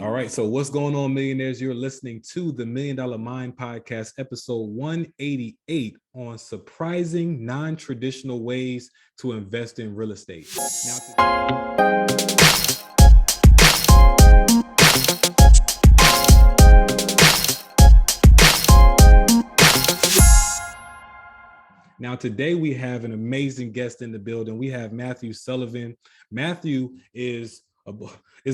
All right. So what's going on, millionaires? You're listening to the Million Dollar Mind Podcast, episode 188 on surprising non-traditional ways to invest in real estate. Now, today we have an amazing guest in the building. We have Matthew Sullivan. Matthew is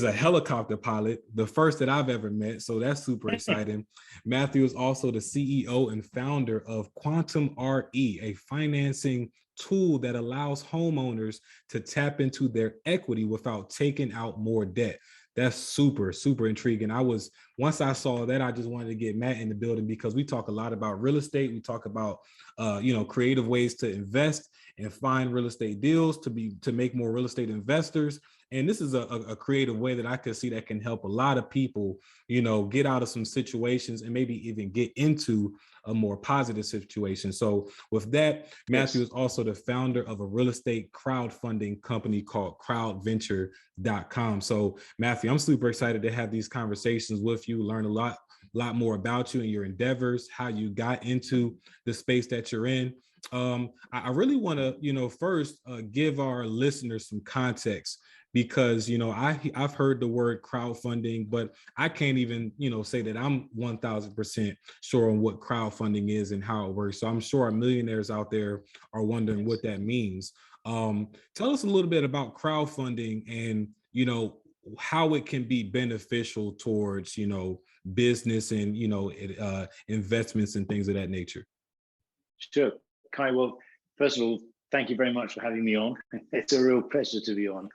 a helicopter pilot, the first that I've ever met. So that's super exciting. Matthew is also the CEO and founder of Quantum RE, a financing tool that allows homeowners to tap into their equity without taking out more debt. That's super, super intriguing. Once I saw that, I just wanted to get Matt in the building because we talk a lot about real estate. We talk about, creative ways to invest and find real estate deals to make more real estate investors. And this is a creative way that I could see that can help a lot of people, get out of some situations and maybe even get into a more positive situation. So with that, Matthew is also the founder of a real estate crowdfunding company called crowdventure.com. So Matthew, I'm super excited to have these conversations with you, learn a lot more about you and your endeavors, how you got into the space that you're in. I really want to, first give our listeners some context because, I've heard the word crowdfunding, but I can't even, say that I'm 1000% sure on what crowdfunding is and how it works. So I'm sure our millionaires out there are wondering what that means. Tell us a little bit about crowdfunding and, how it can be beneficial towards, business and, investments and things of that nature. Sure. Kai, well, first of all, thank you very much for having me on. It's a real pleasure to be on.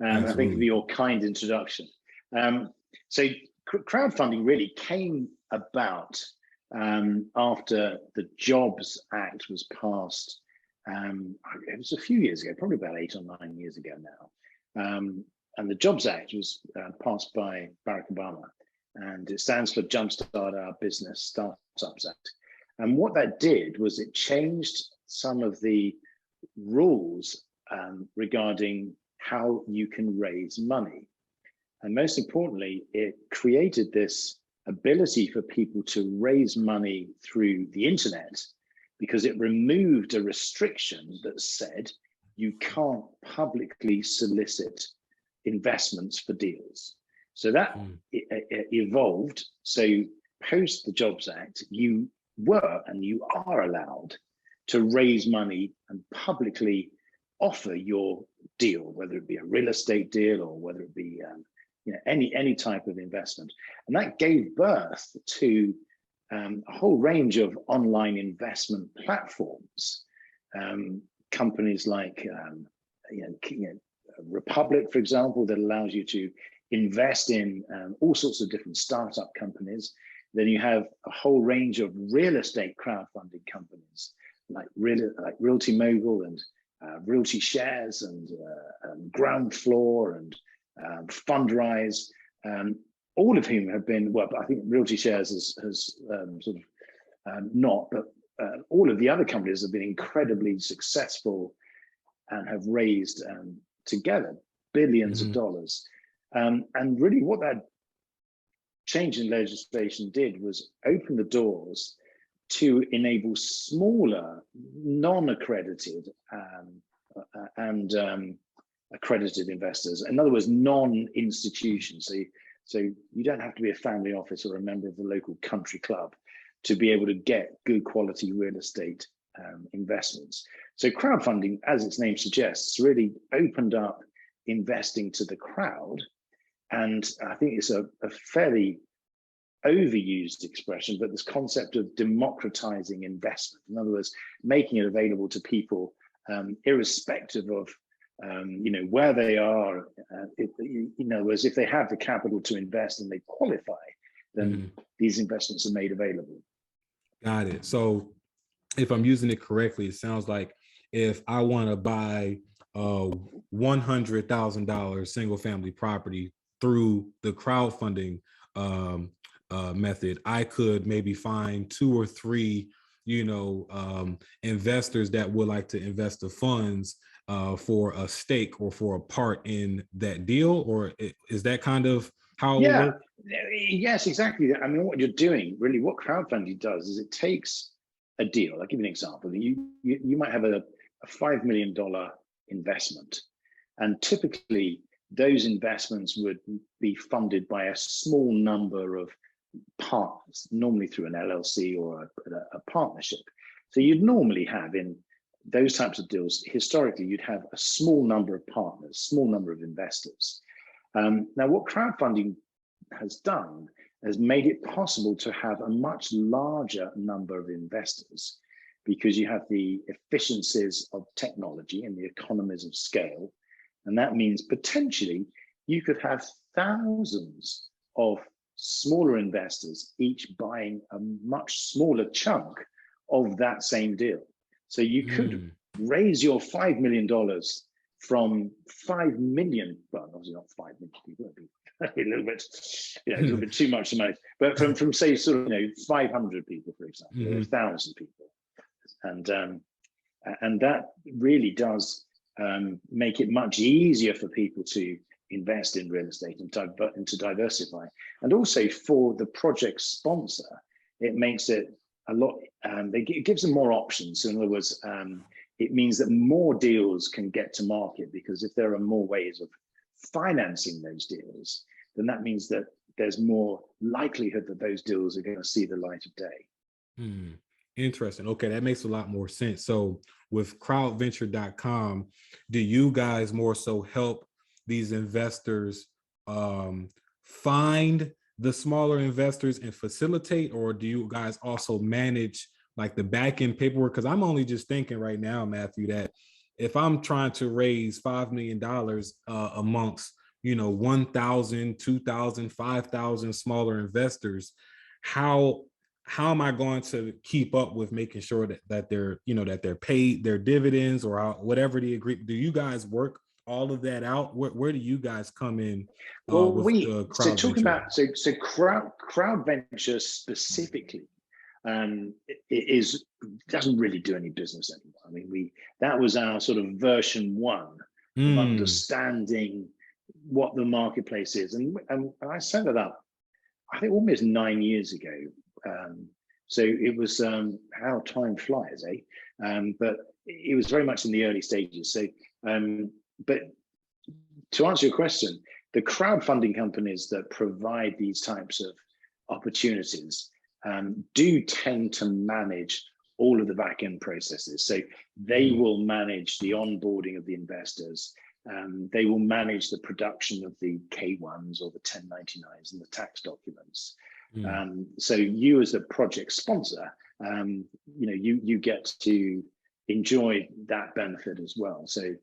I think for your kind introduction. So crowdfunding really came about after the Jobs Act was passed. It was a few years ago, probably about 8 or 9 years ago now. And the Jobs Act was passed by Barack Obama, and it stands for Jumpstart Our Business Startups Act. And what that did was it changed some of the rules regarding how you can raise money. And most importantly, it created this ability for people to raise money through the internet because it removed a restriction that said you can't publicly solicit investments for deals. So that evolved. So post the Jobs Act, you were and you are allowed to raise money and publicly offer your deal, whether it be a real estate deal or whether it be any type of investment. And that gave birth to a whole range of online investment platforms, companies like Republic, for example, that allows you to invest in all sorts of different startup companies. Then you have a whole range of real estate crowdfunding companies like Realty Mogul and Realty Shares and Ground Floor and Fundrise, all of whom have been, well, I think Realty Shares has not, but all of the other companies have been incredibly successful and have raised together billions of dollars. And really what that change in legislation did was open the doors to enable smaller, non-accredited and accredited investors. In other words, non-institutions. So you don't have to be a family office or a member of the local country club to be able to get good quality real estate investments. So crowdfunding, as its name suggests, really opened up investing to the crowd. And I think it's a fairly overused expression, but this concept of democratizing investment, in other words, making it available to people irrespective of where they are. In other words, if they have the capital to invest and they qualify, then these investments are made available. Got it. So if I'm using it correctly, it sounds like if I want to buy a $100,000 single family property through the crowdfunding method, I could maybe find 2 or 3, investors that would like to invest the funds for a stake or for a part in that deal, or is that kind of how it will Yeah, work? yes, exactly. I mean, what you're doing, really, what crowdfunding does is it takes a deal. I'll give you an example. You might have a $5 million investment, and typically those investments would be funded by a small number of partners, normally through an LLC or a partnership. So you'd normally have in those types of deals, historically, you'd have a small number of partners, small number of investors. Now, what crowdfunding has done has made it possible to have a much larger number of investors because you have the efficiencies of technology and the economies of scale. And that means potentially you could have thousands of smaller investors, each buying a much smaller chunk of that same deal. So you could raise your $5 million from 5 million, well, obviously not 5 million people, it'd be a little bit, a little bit too much to manage, but from say sort of 500 people, for example, or 1,000 people, and that really does make it much easier for people to invest in real estate and to diversify, and also for the project sponsor, it makes it a lot. It gives them more options. So in other words, it means that more deals can get to market, because if there are more ways of financing those deals, then that means that there's more likelihood that those deals are going to see the light of day. Interesting. Okay, that makes a lot more sense. So with crowdventure.com, do you guys more so help these investors find the smaller investors and facilitate, or do you guys also manage like the back end paperwork? Because I'm only just thinking right now, Matthew, that if I'm trying to raise $5 million amongst 1,000, 2,000, 5,000 smaller investors, how am I going to keep up with making sure that they're that they're paid their dividends or whatever the agreement? Do you guys work all of that out? Where do you guys come in Well, with the so crowd talking venture? about crowd venture specifically, doesn't really do any business anymore. I mean, that was our sort of version 1 of understanding what the marketplace is, and I set it up, I think, almost 9 years ago. So it was how time flies, eh? But it was very much in the early stages. So, but to answer your question, the crowdfunding companies that provide these types of opportunities do tend to manage all of the back-end processes. So they will manage the onboarding of the investors. They will manage the production of the K1s or the 1099s and the tax documents. So you as a project sponsor, you get to enjoy that benefit as well. So,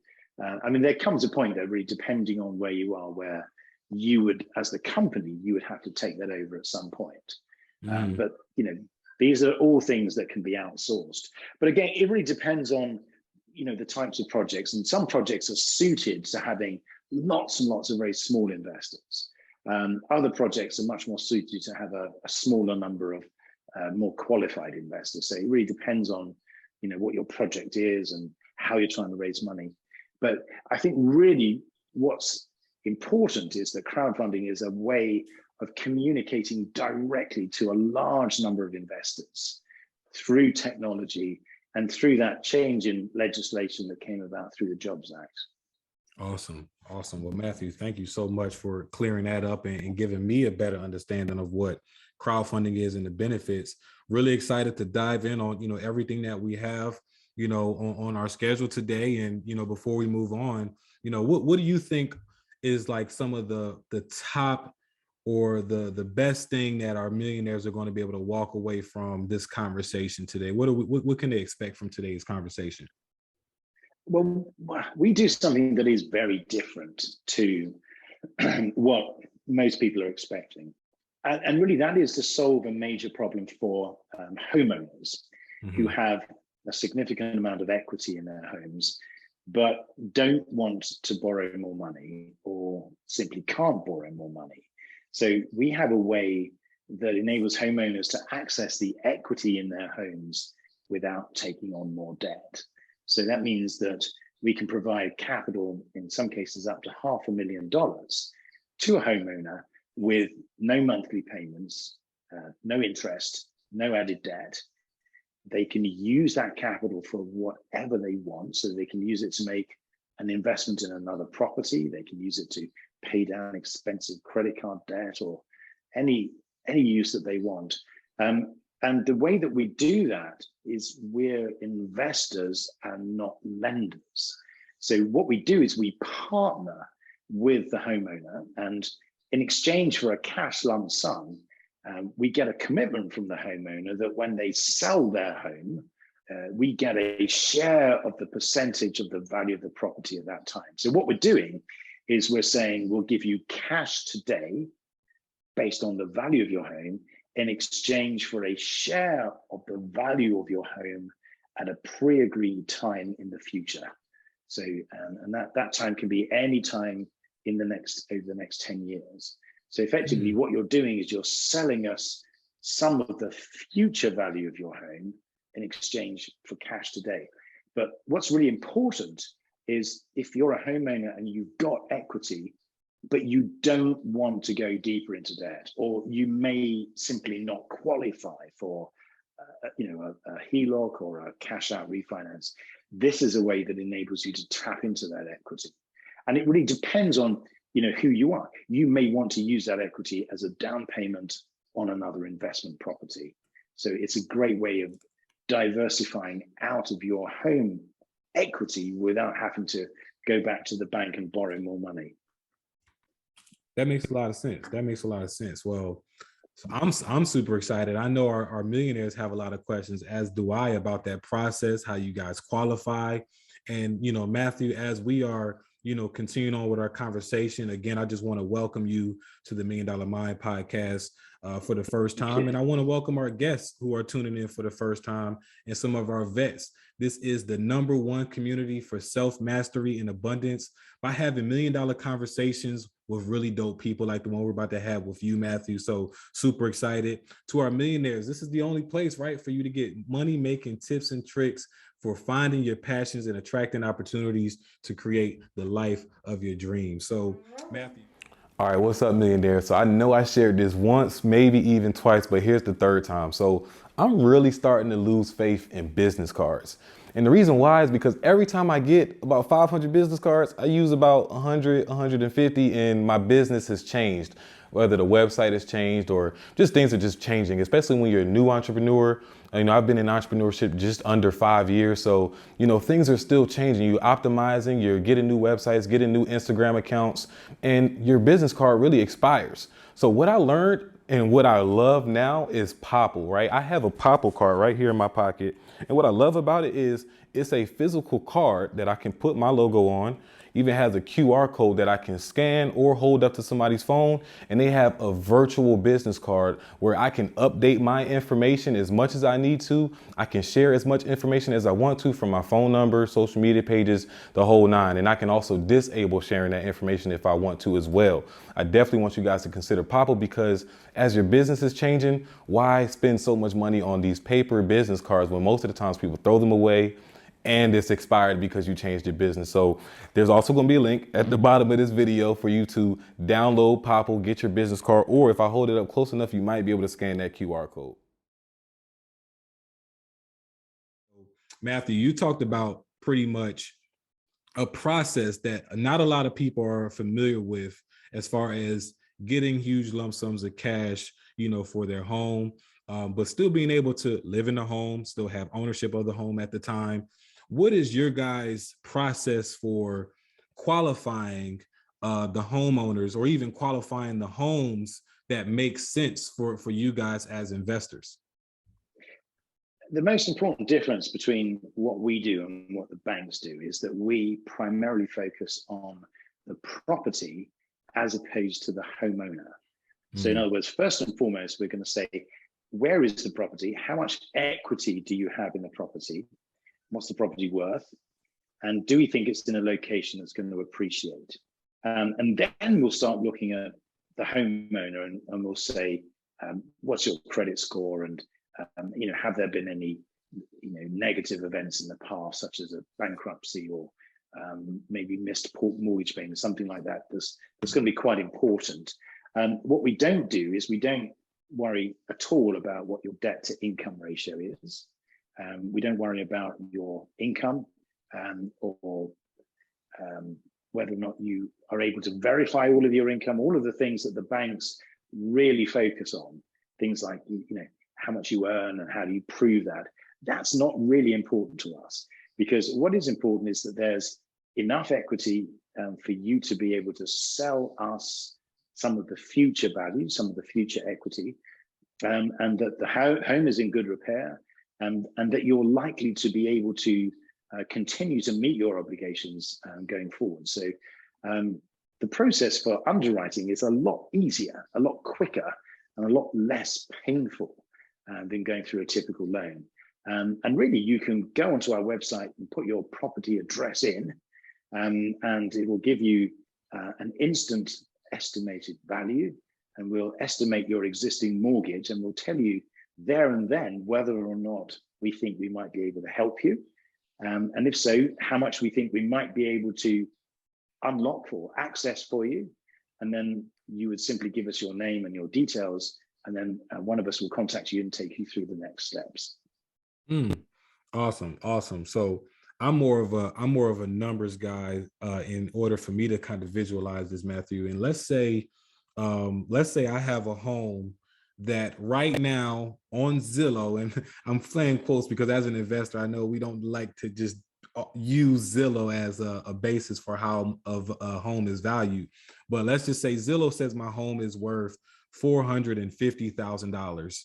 I mean, there comes a point that really, depending on where you are, where you would, as the company, you would have to take that over at some point. But, these are all things that can be outsourced. But again, it really depends on, the types of projects. And some projects are suited to having lots and lots of very small investors. Other projects are much more suited to have a smaller number of more qualified investors. So it really depends on, what your project is and how you're trying to raise money. But I think really what's important is that crowdfunding is a way of communicating directly to a large number of investors through technology and through that change in legislation that came about through the Jobs Act. Awesome. Well, Matthew, thank you so much for clearing that up and giving me a better understanding of what crowdfunding is and the benefits. Really excited to dive in on, everything that we have, on our schedule today. And, before we move on, what do you think is like some of the top or the best thing that our millionaires are going to be able to walk away from this conversation today? What can they expect from today's conversation? Well, we do something that is very different to what most people are expecting. And really, that is to solve a major problem for homeowners who have a significant amount of equity in their homes, but don't want to borrow more money or simply can't borrow more money. So we have a way that enables homeowners to access the equity in their homes without taking on more debt. So that means that we can provide capital, in some cases up to $500,000, to a homeowner with no monthly payments, no interest, no added debt. They can use that capital for whatever they want. So they can use it to make an investment in another property. They can use it to pay down expensive credit card debt or any use that they want. And the way that we do that is we're investors and not lenders. So what we do is we partner with the homeowner, and in exchange for a cash lump sum, we get a commitment from the homeowner that when they sell their home, we get a share of the percentage of the value of the property at that time. So what we're doing is we're saying we'll give you cash today based on the value of your home in exchange for a share of the value of your home at a pre-agreed time in the future. So, and that time can be any time in over the next 10 years. So effectively what you're doing is you're selling us some of the future value of your home in exchange for cash today. But what's really important is if you're a homeowner and you've got equity, but you don't want to go deeper into debt, or you may simply not qualify for a HELOC or a cash out refinance, this is a way that enables you to tap into that equity. And it really depends on who you are. You may want to use that equity as a down payment on another investment property. So it's a great way of diversifying out of your home equity without having to go back to the bank and borrow more money. That makes a lot of sense. That makes a lot of sense. Well, so I'm super excited. I know our millionaires have a lot of questions, as do I, about that process, how you guys qualify. And, Matthew, as we are, continuing on with our conversation, again, I just want to welcome you to the $1 Million Mind podcast for the first time. And I want to welcome our guests who are tuning in for the first time and some of our vets. This is the #1 community for self-mastery and abundance by having $1 million conversations with really dope people like the one we're about to have with you, Matthew. So super excited. To our millionaires, this is the only place, right, for you to get money-making tips and tricks for finding your passions and attracting opportunities to create the life of your dreams. So, Matthew. All right, what's up, millionaire? So I know I shared this once, maybe even twice, but here's the third time. So I'm really starting to lose faith in business cards. And the reason why is because every time I get about 500 business cards, I use about 100, 150, and my business has changed. Whether the website has changed or just things are just changing, especially when you're a new entrepreneur. I've been in entrepreneurship just under 5 years. So, things are still changing. You're optimizing, you're getting new websites, getting new Instagram accounts, and your business card really expires. So what I learned and what I love now is Popple, right? I have a Popple card right here in my pocket. And what I love about it is it's a physical card that I can put my logo on. Even has a QR code that I can scan or hold up to somebody's phone. And they have a virtual business card where I can update my information as much as I need to. I can share as much information as I want to from my phone number, social media pages, the whole nine. And I can also disable sharing that information if I want to as well. I definitely want you guys to consider Popple, because as your business is changing, why spend so much money on these paper business cards when most of the times people throw them away and it's expired because you changed your business? So there's also going to be a link at the bottom of this video for you to download Popple, get your business card, or if I hold it up close enough, you might be able to scan that QR code. Matthew, you talked about pretty much a process that not a lot of people are familiar with as far as getting huge lump sums of cash, for their home, but still being able to live in the home, still have ownership of the home at the time. What is your guys' process for qualifying the homeowners, or even qualifying the homes that make sense for you guys as investors? The most important difference between what we do and what the banks do is that we primarily focus on the property as opposed to the homeowner. So in other words, first and foremost, we're going to say, where is the property? How much equity do you have in the property? What's the property worth? And do we think it's in a location that's going to appreciate? And then we'll start looking at the homeowner and we'll say, what's your credit score? And, have there been any, negative events in the past, such as a bankruptcy or maybe missed mortgage payment, something like that. That's going to be quite important. What we don't do is we don't worry at all about what your debt to income ratio is. We don't worry about your income or whether or not you are able to verify all of your income, all of the things that the banks really focus on, things like, how much you earn and how do you prove that. That's not really important to us, because what is important is that there's enough equity for you to be able to sell us some of the future value, some of the future equity, and that the home is in good repair, and that you're likely to be able to continue to meet your obligations going forward. So the process for underwriting is a lot easier, a lot quicker, and a lot less painful than going through a typical loan. And really, you can go onto our website and put your property address in, and it will give you an instant estimated value, and we'll estimate your existing mortgage, and we'll tell you there and then whether or not we think we might be able to help you. And if so, how much we think we might be able to unlock or access for you. And then you would simply give us your name and your details, and then one of us will contact you and take you through the next steps. Awesome. So I'm more of a numbers guy in order for me to kind of visualize this, Matthew. And let's say I have a home that right now on Zillow, and I'm playing quotes because as an investor, I know we don't like to just use Zillow as a basis for how a home is valued. But let's just say Zillow says my home is worth $450,000.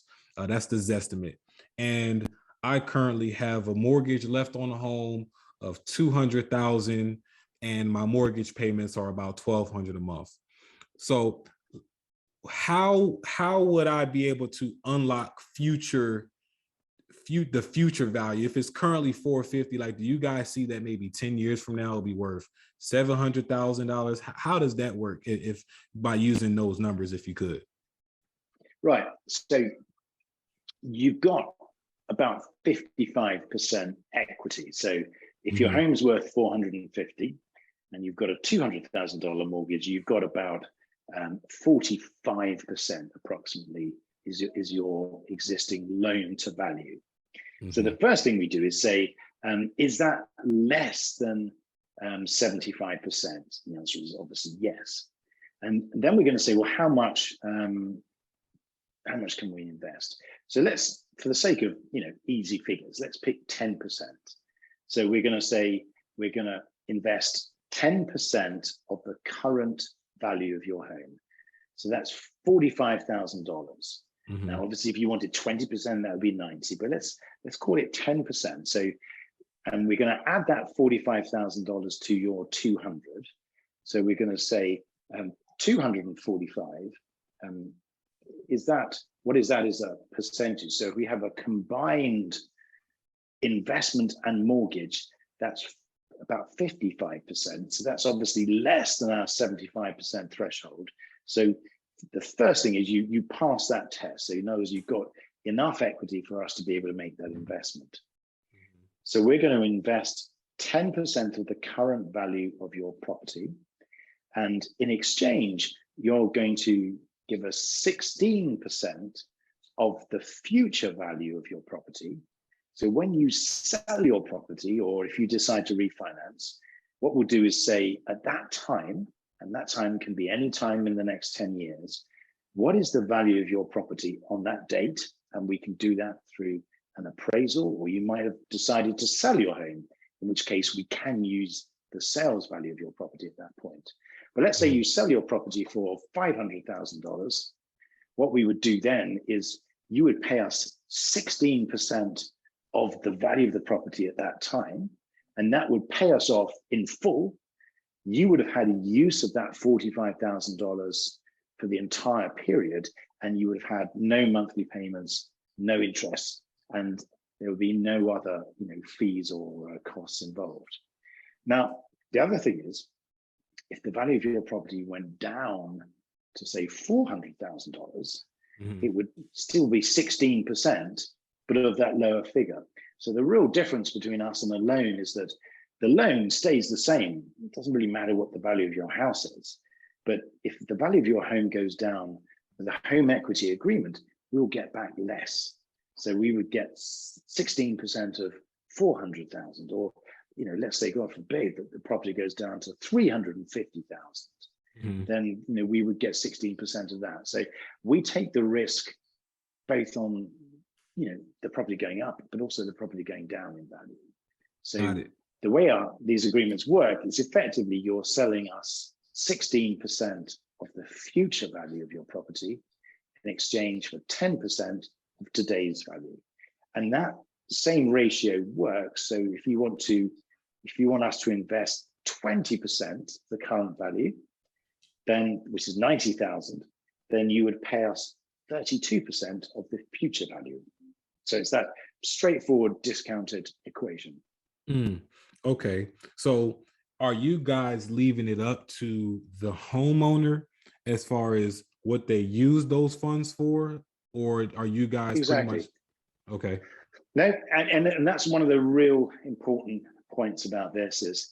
That's the Zestimate. And I currently have a mortgage left on the home of $200,000, and my mortgage payments are about $1,200 a month. So how would I be able to unlock the future value? If it's currently $450,000, like, do you guys see that maybe 10 years from now it'll be worth $700,000? How does that work if by using those numbers, if you could? Right. So you've got about 55% equity. So if your home's worth 450 and you've got a $200,000 mortgage, you've got about 45% approximately is your existing loan to value. So the first thing we do is say, is that less than 75%? The answer is obviously yes. And then we're going to say, well, how much can we invest? So let's, for the sake of easy figures, let's pick 10%. So we're going to say we're going to invest 10% of the current value of your home. So that's $45,000. Now, obviously, if you wanted 20%, that would be 90. But let's call it 10%. So, and we're going to add that $45,000 to your 200. So we're going to say 245. What is that as a percentage? So if we have a combined investment and mortgage, that's about 55%. So that's obviously less than our 75% threshold. So the first thing is you pass that test. So you know, you've got enough equity for us to be able to make that investment. So we're going to invest 10% of the current value of your property. And in exchange, you're going to give us 16% of the future value of your property. So when you sell your property, or if you decide to refinance, what we'll do is say at that time, and that time can be any time in the next 10 years, what is the value of your property on that date? And we can do that through an appraisal, or you might have decided to sell your home, in which case we can use the sales value of your property at that point. But let's say you sell your property for $500,000. What we would do then is you would pay us 16% of the value of the property at that time, and that would pay us off in full. You would have had a use of that $45,000 for the entire period, and you would have had no monthly payments, no interest, and there would be no other fees or costs involved. Now, the other thing is, if the value of your property went down to say $400,000, it would still be 16%, but of that lower figure. So the real difference between us and a loan is that the loan stays the same. It doesn't really matter what the value of your house is. But if the value of your home goes down, the home equity agreement will get back less. So we would get 16% of 400,000, or, you know, let's say, God forbid, that the property goes down to 350,000, then, you know, we would get 16% of that. So we take the risk both on, you know, the property going up, but also the property going down in value. So the way these agreements work is effectively you're selling us 16% of the future value of your property in exchange for 10% of today's value. And that same ratio works. So if you want us to invest 20% the current value, then, which is 90,000, then you would pay us 32% of the future value. So it's that straightforward discounted equation. Okay. So are you guys leaving it up to the homeowner as far as what they use those funds for? Or are you guys Exactly. pretty much okay? No, and that's one of the real important points about this is,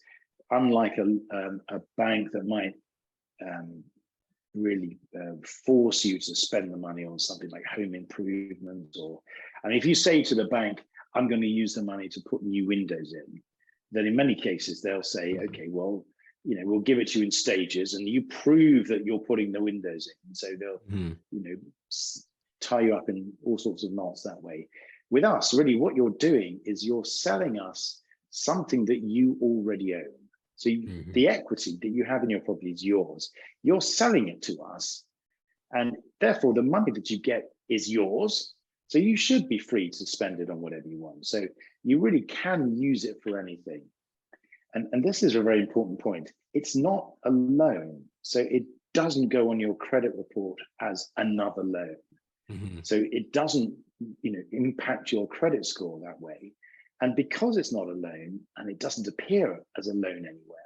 unlike a bank that might really force you to spend the money on something like home improvement, or, and if you say to the bank, I'm going to use the money to put new windows in, then in many cases they'll say, okay, well, you know, we'll give it to you in stages, and you prove that you're putting the windows in. So they'll, you know, tie you up in all sorts of knots that way. With us, really, what you're doing is you're selling us something that you already own. So the equity that you have in your property is yours. You're selling it to us, and therefore the money that you get is yours. So you should be free to spend it on whatever you want. So you really can use it for anything. And this is a very important point. It's not a loan. So it doesn't go on your credit report as another loan. So it doesn't, you know, impact your credit score that way. And because it's not a loan and it doesn't appear as a loan anywhere,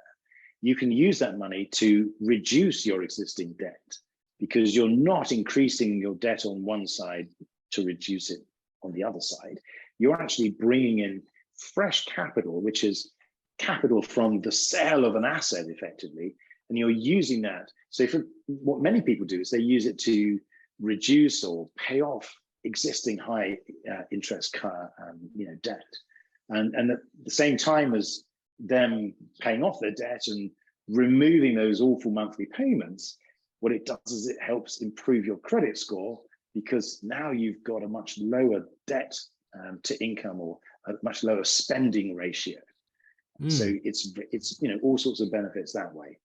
you can use that money to reduce your existing debt, because you're not increasing your debt on one side to reduce it on the other side. You're actually bringing in fresh capital, which is capital from the sale of an asset effectively, and you're using that. So what many people do is they use it to reduce or pay off existing high interest you know, debt. And at the same time as them paying off their debt and removing those awful monthly payments, what it does is it helps improve your credit score, because now you've got a much lower debt to income, or a much lower spending ratio. So it's you know, all sorts of benefits that way.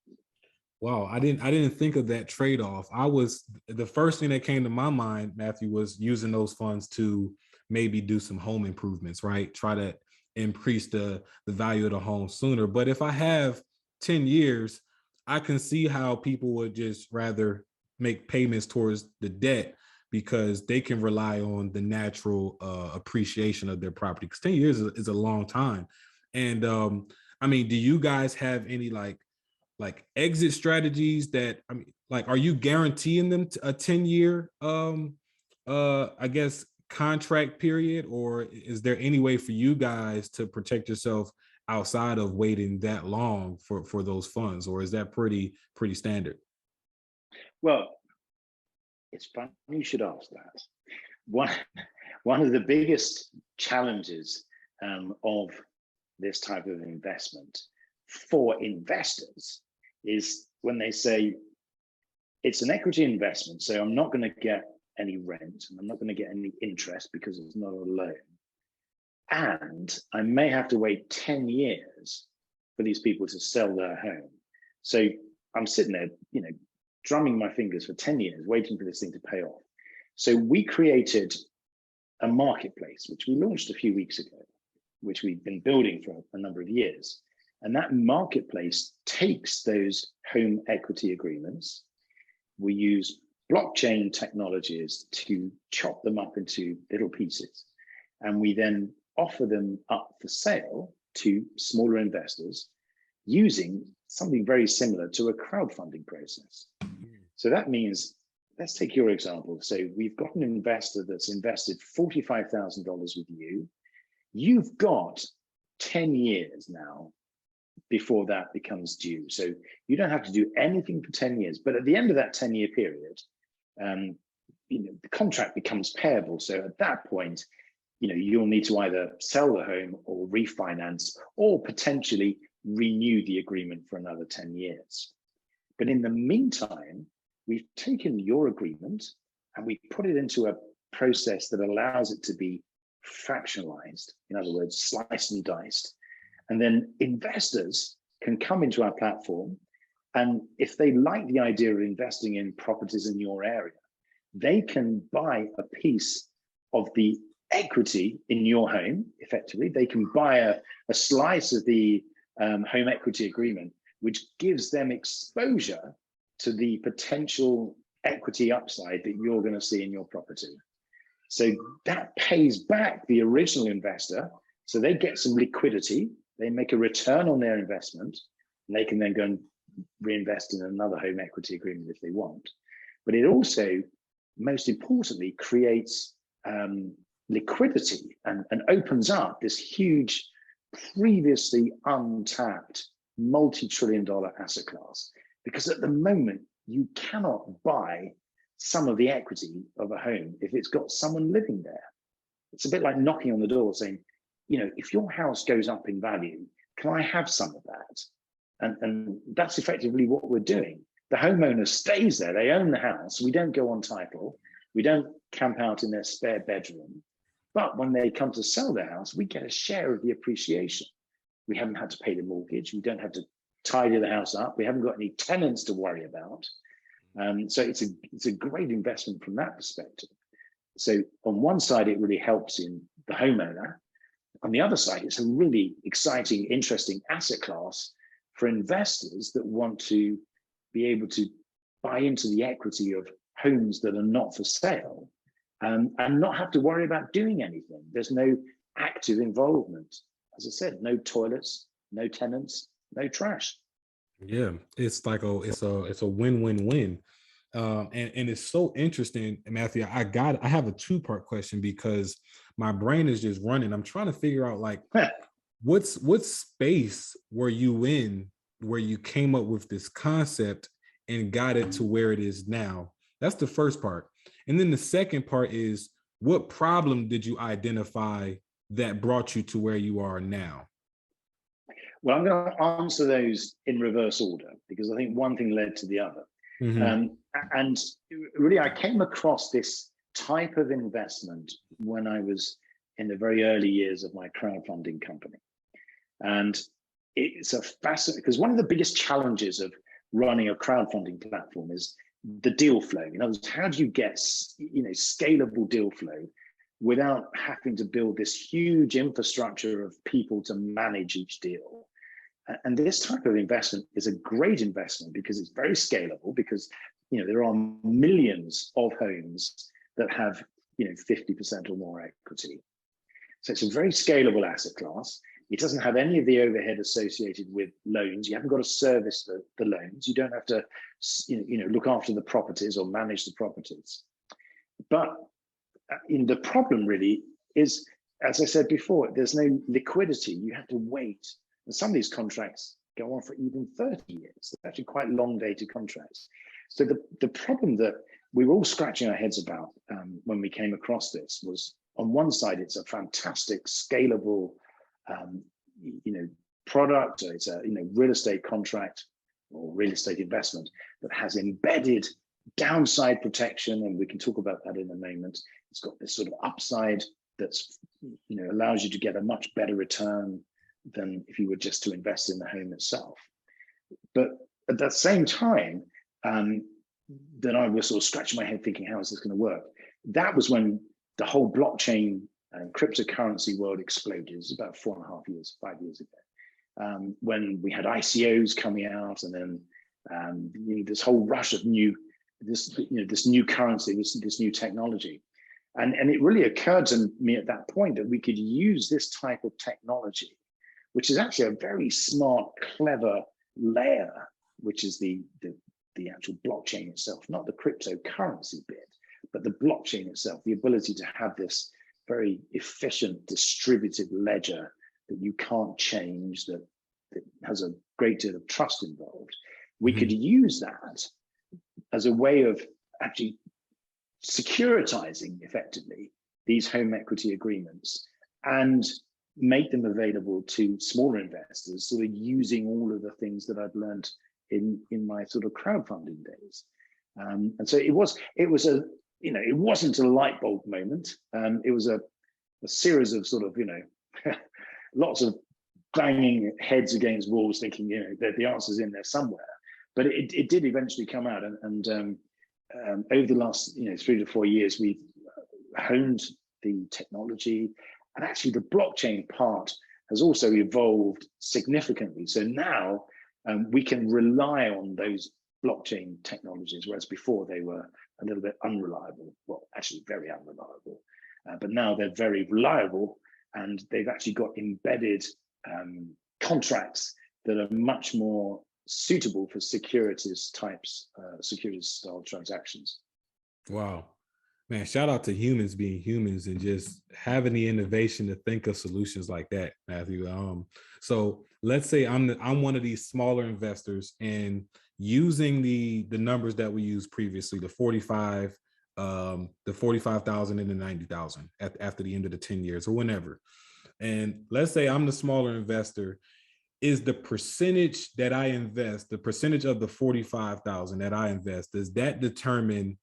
Wow, I didn't think of that trade-off. The first thing that came to my mind, Matthew, was using those funds to maybe do some home improvements, right? Try to increase the value of the home sooner. But if I have 10 years, I can see how people would just rather make payments towards the debt, because they can rely on the natural appreciation of their property. Because 10 years is a long time. And I mean, do you guys have any like exit strategies that, I mean, like, are you guaranteeing them a 10-year I guess contract period, or is there any way for you guys to protect yourself outside of waiting that long for those funds, or is that pretty standard? Well, it's funny you should ask that. One of the biggest challenges of this type of investment for investors is when they say it's an equity investment, so I'm not going to get any rent and I'm not going to get any interest because it's not a loan, and I may have to wait 10 years for these people to sell their home. So I'm sitting there, you know, drumming my fingers for 10 years waiting for this thing to pay off. So we created a marketplace, which we launched a few weeks ago, which we've been building for a number of years. And that marketplace takes those home equity agreements. We use blockchain technologies to chop them up into little pieces. And we then offer them up for sale to smaller investors using something very similar to a crowdfunding process. So that means, let's take your example. So we've got an investor that's invested $45,000 with you. You've got 10 years now before that becomes due. So you don't have to do anything for 10 years. But at the end of that 10-year period, the contract becomes payable. So at that point, you'll need to either sell the home or refinance or potentially renew the agreement for another 10 years. But in the meantime, we've taken your agreement and we put it into a process that allows it to be fractionalized, in other words, sliced and diced. And then investors can come into our platform, and if they like the idea of investing in properties in your area, they can buy a piece of the equity in your home. Effectively, they can buy a slice of the home equity agreement, which gives them exposure to the potential equity upside that you're going to see in your property. So that pays back the original investor. So they get some liquidity, they make a return on their investment, and they can then go and reinvest in another home equity agreement if they want. But it also, most importantly, creates liquidity and opens up this huge, previously untapped, multi-trillion-dollar asset class. Because at the moment, you cannot buy some of the equity of a home if it's got someone living there. It's a bit like knocking on the door saying, if your house goes up in value, can I have some of that? And that's effectively what we're doing. The homeowner stays there, they own the house, we don't go on title, we don't camp out in their spare bedroom. But when they come to sell their house, we get a share of the appreciation. We haven't had to pay the mortgage, we don't have to tidy the house up, we haven't got any tenants to worry about. So it's a great investment from that perspective. So on one side, it really helps in the homeowner. On the other side, it's a really exciting, interesting asset class for investors that want to be able to buy into the equity of homes that are not for sale, and not have to worry about doing anything. There's no active involvement. As I said, no toilets, no tenants, no trash. Yeah, it's like it's a win-win-win. And it's so interesting, Matthew. I have a two-part question because my brain is just running. I'm trying to figure out like what space were you in where you came up with this concept and got it to where it is now? That's the first part. And then the second part is, what problem did you identify that brought you to where you are now? Well, I'm going to answer those in reverse order because I think one thing led to the other. Mm-hmm. And really, I came across this type of investment when I was in the very early years of my crowdfunding company. And it's a fascinating, because one of the biggest challenges of running a crowdfunding platform is the deal flow. In other words, how do you get scalable deal flow without having to build this huge infrastructure of people to manage each deal? And this type of investment is a great investment because it's very scalable, because there are millions of homes that have 50% or more equity. So it's a very scalable asset class. It doesn't have any of the overhead associated with loans. You haven't got to service the loans. You don't have to look after the properties or manage the properties. But the problem really is, as I said before, there's no liquidity. You have to wait. And some of these contracts go on for even 30 years. They're actually quite long dated contracts. So the problem that we were all scratching our heads about when we came across this was, on one side, it's a fantastic scalable product. It's a real estate contract or real estate investment that has embedded downside protection, and we can talk about that in a moment. It's got this sort of upside that's allows you to get a much better return than if you were just to invest in the home itself. But at the same time, that I was sort of scratching my head thinking, how is this going to work? That was when the whole blockchain and cryptocurrency world exploded. It was about 5 years ago, when we had ICOs coming out, and then this whole rush of this new currency, this new technology. And it really occurred to me at that point that we could use this type of technology, which is actually a very smart, clever layer, which is the actual blockchain itself, not the cryptocurrency bit, but the blockchain itself, the ability to have this very efficient distributed ledger that you can't change, that that has a great deal of trust involved, we could use that as a way of actually securitizing effectively these home equity agreements and make them available to smaller investors, sort of using all of the things that I've learned in my sort of crowdfunding days. And so it wasn't a light bulb moment. It was a series of sort of, lots of banging heads against walls, thinking, that the answer's in there somewhere. But it did eventually come out, and over the last 3 to 4 years, we've honed the technology, and actually the blockchain part has also evolved significantly. So now we can rely on those blockchain technologies, whereas before they were a little bit unreliable. Well, actually very unreliable, but now they're very reliable, and they've actually got embedded contracts that are much more suitable for securities style transactions. Wow, man, shout out to humans being humans and just having the innovation to think of solutions like that, Matthew. So let's say I'm one of these smaller investors, and using the numbers that we used previously, the 45,000 and the 90,000 after the end of the 10 years or whenever. And let's say I'm the smaller investor. Is the percentage that I invest, the percentage of the 45,000 that I invest, does that determine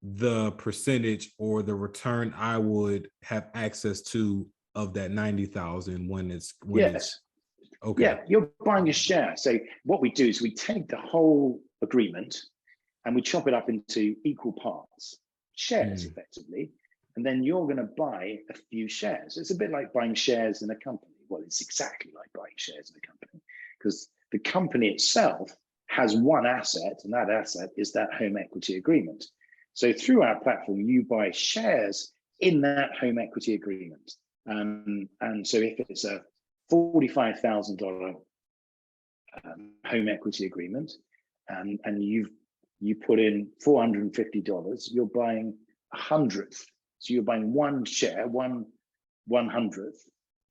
the percentage or the return I would have access to of that 90,000 when it's okay? Yeah, you're buying a share. So what we do is we take the whole agreement and we chop it up into equal parts, shares effectively, and then you're going to buy a few shares. It's a bit like buying shares in a company. Well, it's exactly like buying shares in a company, because the company itself has one asset, and that asset is that home equity agreement. So through our platform, you buy shares in that home equity agreement. And so if it's a $45,000 home equity agreement, and you put in $450, you're buying 100th. So you're buying one share, 1/100th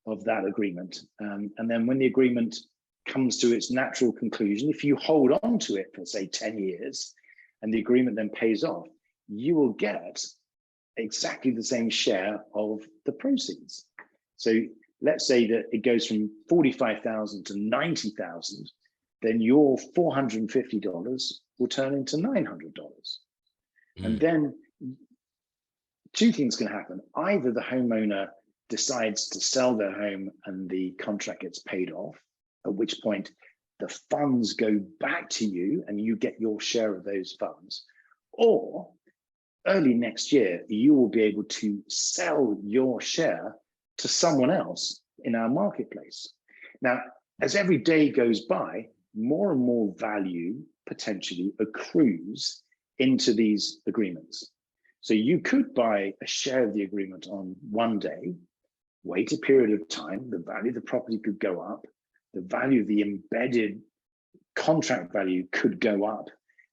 of that agreement. And then when the agreement comes to its natural conclusion, if you hold on to it for say 10 years and the agreement then pays off, you will get exactly the same share of the proceeds. So let's say that it goes from 45,000 to 90,000, then your $450 will turn into $900. And then two things can happen. Either the homeowner decides to sell their home and the contract gets paid off, at which point the funds go back to you and you get your share of those funds, or early next year, you will be able to sell your share to someone else in our marketplace. Now, as every day goes by, more and more value potentially accrues into these agreements. So you could buy a share of the agreement on one day, wait a period of time, the value of the property could go up, the value of the embedded contract value could go up,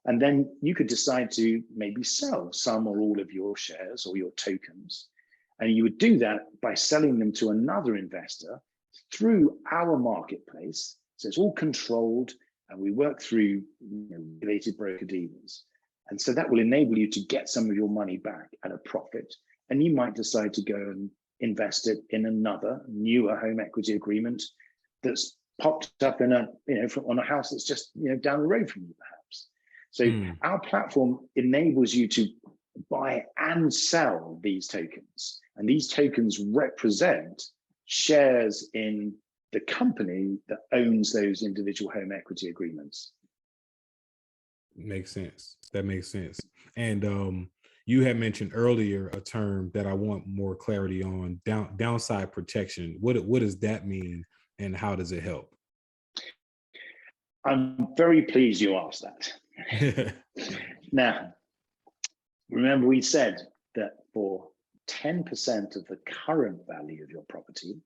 and then you could decide to maybe sell some or all of your shares or your tokens. And you would do that by selling them to another investor through our marketplace. So it's all controlled, and we work through regulated broker dealers. And so that will enable you to get some of your money back at a profit. And you might decide to go and invest it in another newer home equity agreement that's popped up in on a house that's just down the road from you, perhaps. So our platform enables you to buy and sell these tokens, and these tokens represent shares in the company that owns those individual home equity agreements. Makes sense. That makes sense. And you had mentioned earlier a term that I want more clarity on: downside protection. What does that mean, and how does it help? I'm very pleased you asked that. Now, remember we said that for 10% of the current value of your property,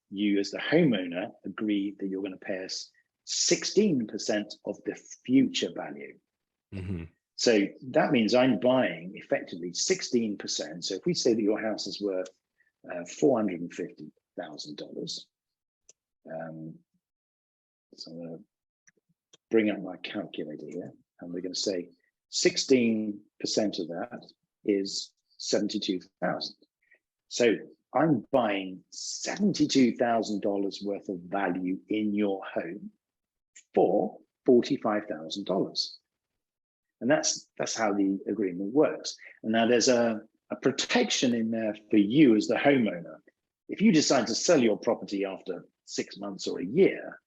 you as the homeowner agree that you're going to pay us 16% of the future value. So that means I'm buying effectively 16%. So if we say that your house is worth $450,000, So I'm going to bring up my calculator here, and we're going to say 16% of that is 72,000. So I'm buying $72,000 worth of value in your home for $45,000. And that's how the agreement works. And now there's a protection in there for you as the homeowner. If you decide to sell your property after 6 months or a year,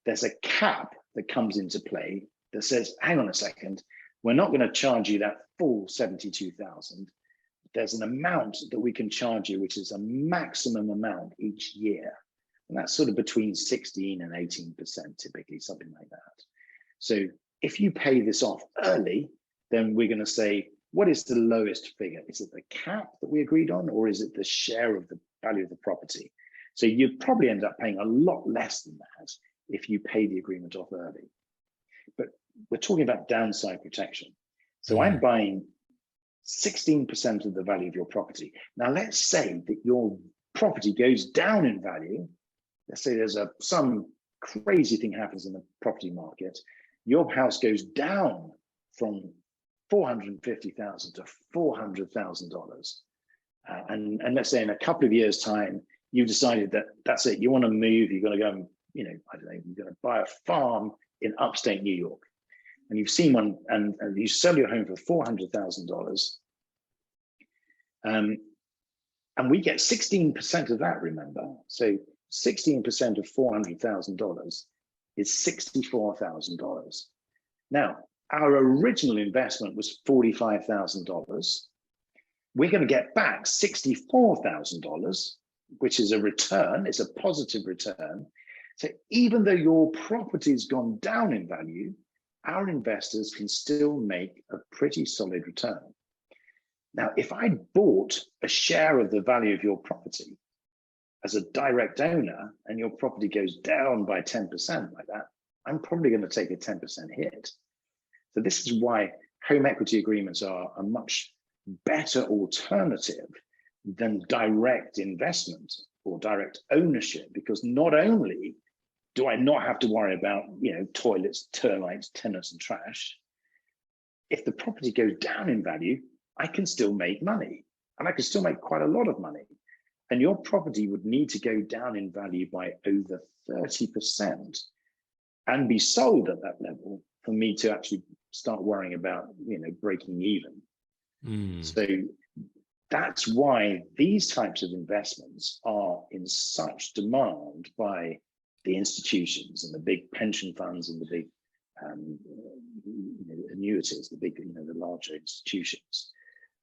there's a cap that comes into play that says, hang on a second, we're not going to charge you that full 72,000. There's an amount that we can charge you, which is a maximum amount each year. And that's sort of between 16 and 18%, typically, something like that. So if you pay this off early, then we're going to say, what is the lowest figure? Is it the cap that we agreed on, or is it the share of the value of the property? So you'd probably end up paying a lot less than that if you pay the agreement off early. But we're talking about downside protection. So I'm buying 16% of the value of your property. Now, let's say that your property goes down in value. Let's say there's some crazy thing happens in the property market. Your house goes down from $450,000 to $400,000. And let's say in a couple of years' time, you've decided that that's it. You want to move. You're going to go and, I don't know, you're going to buy a farm in upstate New York. And you've seen one, and you sell your home for $400,000. And we get 16% of that, remember. So 16% of $400,000 is $64,000. Now, our original investment was $45,000. We're going to get back $64,000, which is a return. It's a positive return. So even though your property's gone down in value, our investors can still make a pretty solid return. Now, if I bought a share of the value of your property as a direct owner and your property goes down by 10% like that, I'm probably going to take a 10% hit. So this is why home equity agreements are a much better alternative than direct investment or direct ownership, because not only do I not have to worry about, toilets, termites, tenants, and trash, if the property goes down in value, I can still make money, and I can still make quite a lot of money. And your property would need to go down in value by over 30% and be sold at that level for me to actually start worrying about, breaking even. So that's why these types of investments are in such demand by the institutions and the big pension funds and the big annuities, the larger institutions.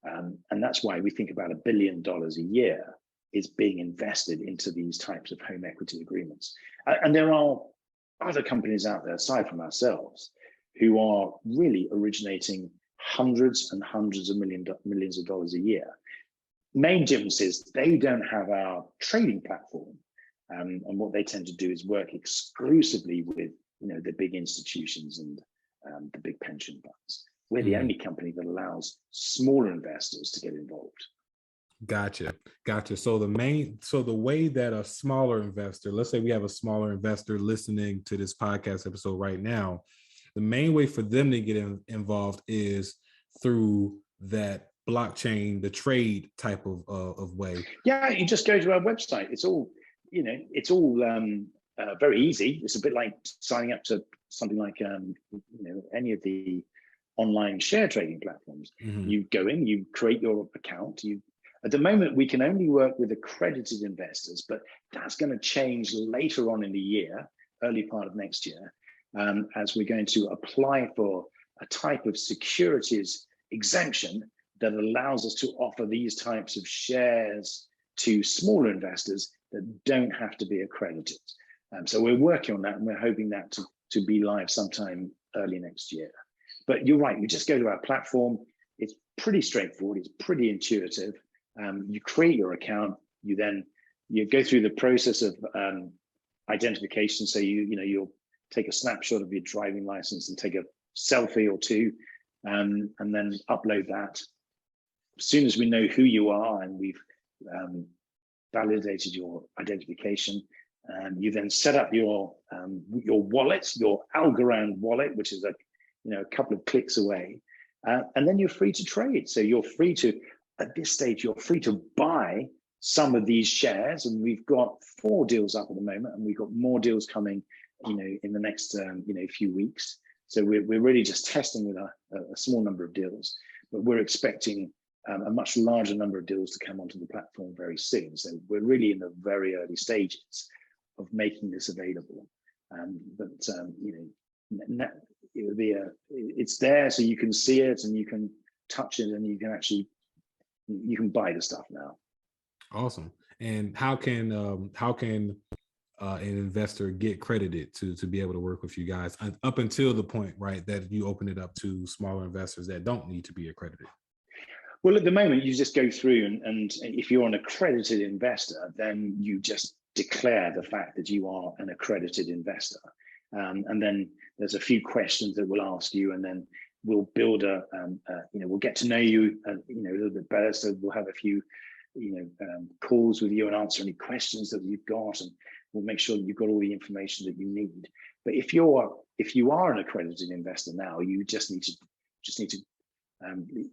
And that's why we think about $1 billion a year is being invested into these types of home equity agreements. And there are other companies out there, aside from ourselves, who are really originating hundreds and hundreds of millions of dollars a year. Main difference is they don't have our trading platform. And what they tend to do is work exclusively with the big institutions and the big pension funds. We're the only company that allows smaller investors to get involved. Gotcha. So the way that a smaller investor, let's say we have a smaller investor listening to this podcast episode right now, the main way for them to get involved is through that blockchain, the trade type of way. Yeah, you just go to our website. It's all very easy. It's a bit like signing up to something like any of the online share trading platforms. You go in, you create your account. At the moment, we can only work with accredited investors, but that's going to change later on in the year, early part of next year, as we're going to apply for a type of securities exemption that allows us to offer these types of shares to smaller investors that don't have to be accredited. So we're working on that, and we're hoping that to be live sometime early next year. But you're right, you just go to our platform. It's pretty straightforward. It's pretty intuitive. You create your account. You go through the process of identification. So you'll take a snapshot of your driving license and take a selfie or two, and then upload that. As soon as we know who you are and we've validated your identification, You then set up your wallet, your Algorand wallet, which is a couple of clicks away, and then you're free to trade. So you're free to, at this stage, you're free to buy some of these shares, and we've got 4 deals up at the moment, and we've got more deals coming, in the next few weeks. So we're really just testing with a small number of deals, but we're expecting a much larger number of deals to come onto the platform very soon. So we're really in the very early stages of making this available. It's there, so you can see it and you can touch it, and you can buy the stuff now. Awesome. And how can an investor get credited to be able to work with you guys up until the point, right, that you open it up to smaller investors that don't need to be accredited? Well, at the moment, you just go through and if you're an accredited investor, then you just declare the fact that you are an accredited investor. And then there's a few questions that we'll ask you, and then we'll build we'll get to know you a little bit better. So we'll have a few calls with you and answer any questions that you've got, and we'll make sure that you've got all the information that you need. But if you are an accredited investor now, you just need to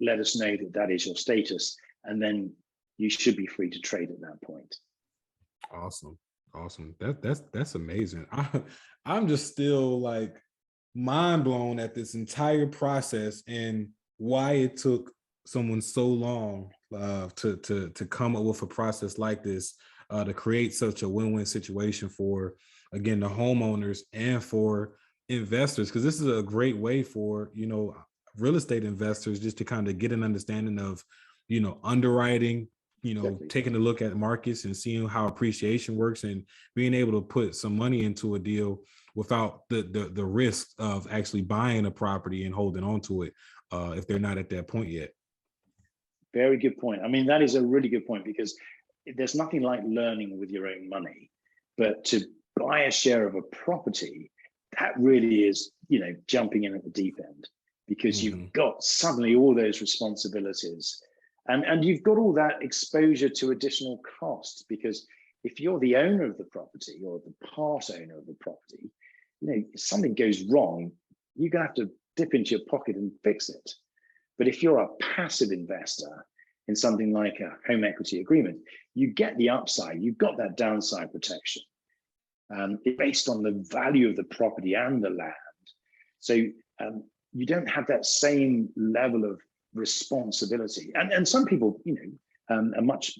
let us know that is your status, and then you should be free to trade at that point. Awesome. That's amazing. I'm just still like mind blown at this entire process and why it took someone so long to come up with a process like this, to create such a win-win situation for, again, the homeowners and for investors, because this is a great way for real estate investors just to kind of get an understanding of underwriting, Definitely. taking a look at markets and seeing how appreciation works, and being able to put some money into a deal without the risk of actually buying a property and holding on to it if they're not at that point yet. Very good point. I mean, that is a really good point, because there's nothing like learning with your own money, but to buy a share of a property, that really is, jumping in at the deep end, because you've got suddenly all those responsibilities, and you've got all that exposure to additional costs, because if you're the owner of the property or the part owner of the property, if something goes wrong, you're gonna have to dip into your pocket and fix it. But if you're a passive investor in something like a home equity agreement, you get the upside, you've got that downside protection based on the value of the property and the land. So you don't have that same level of responsibility. And some people, are much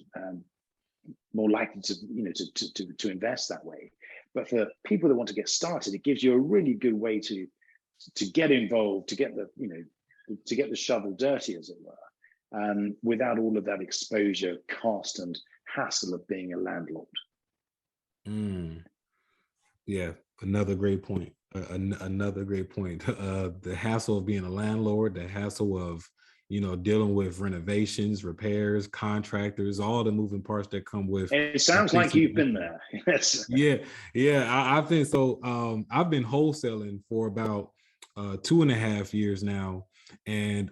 more likely to invest that way. But for people that want to get started, it gives you a really good way to get involved, to get the shovel dirty, as it were, without all of that exposure, cost, and hassle of being a landlord. Yeah, another great point. Another great point. The hassle of being a landlord, the hassle of dealing with renovations, repairs, contractors, all the moving parts that come with. It sounds like you've been there. Yes. Yeah. I've been I've been wholesaling for about 2.5 years now. And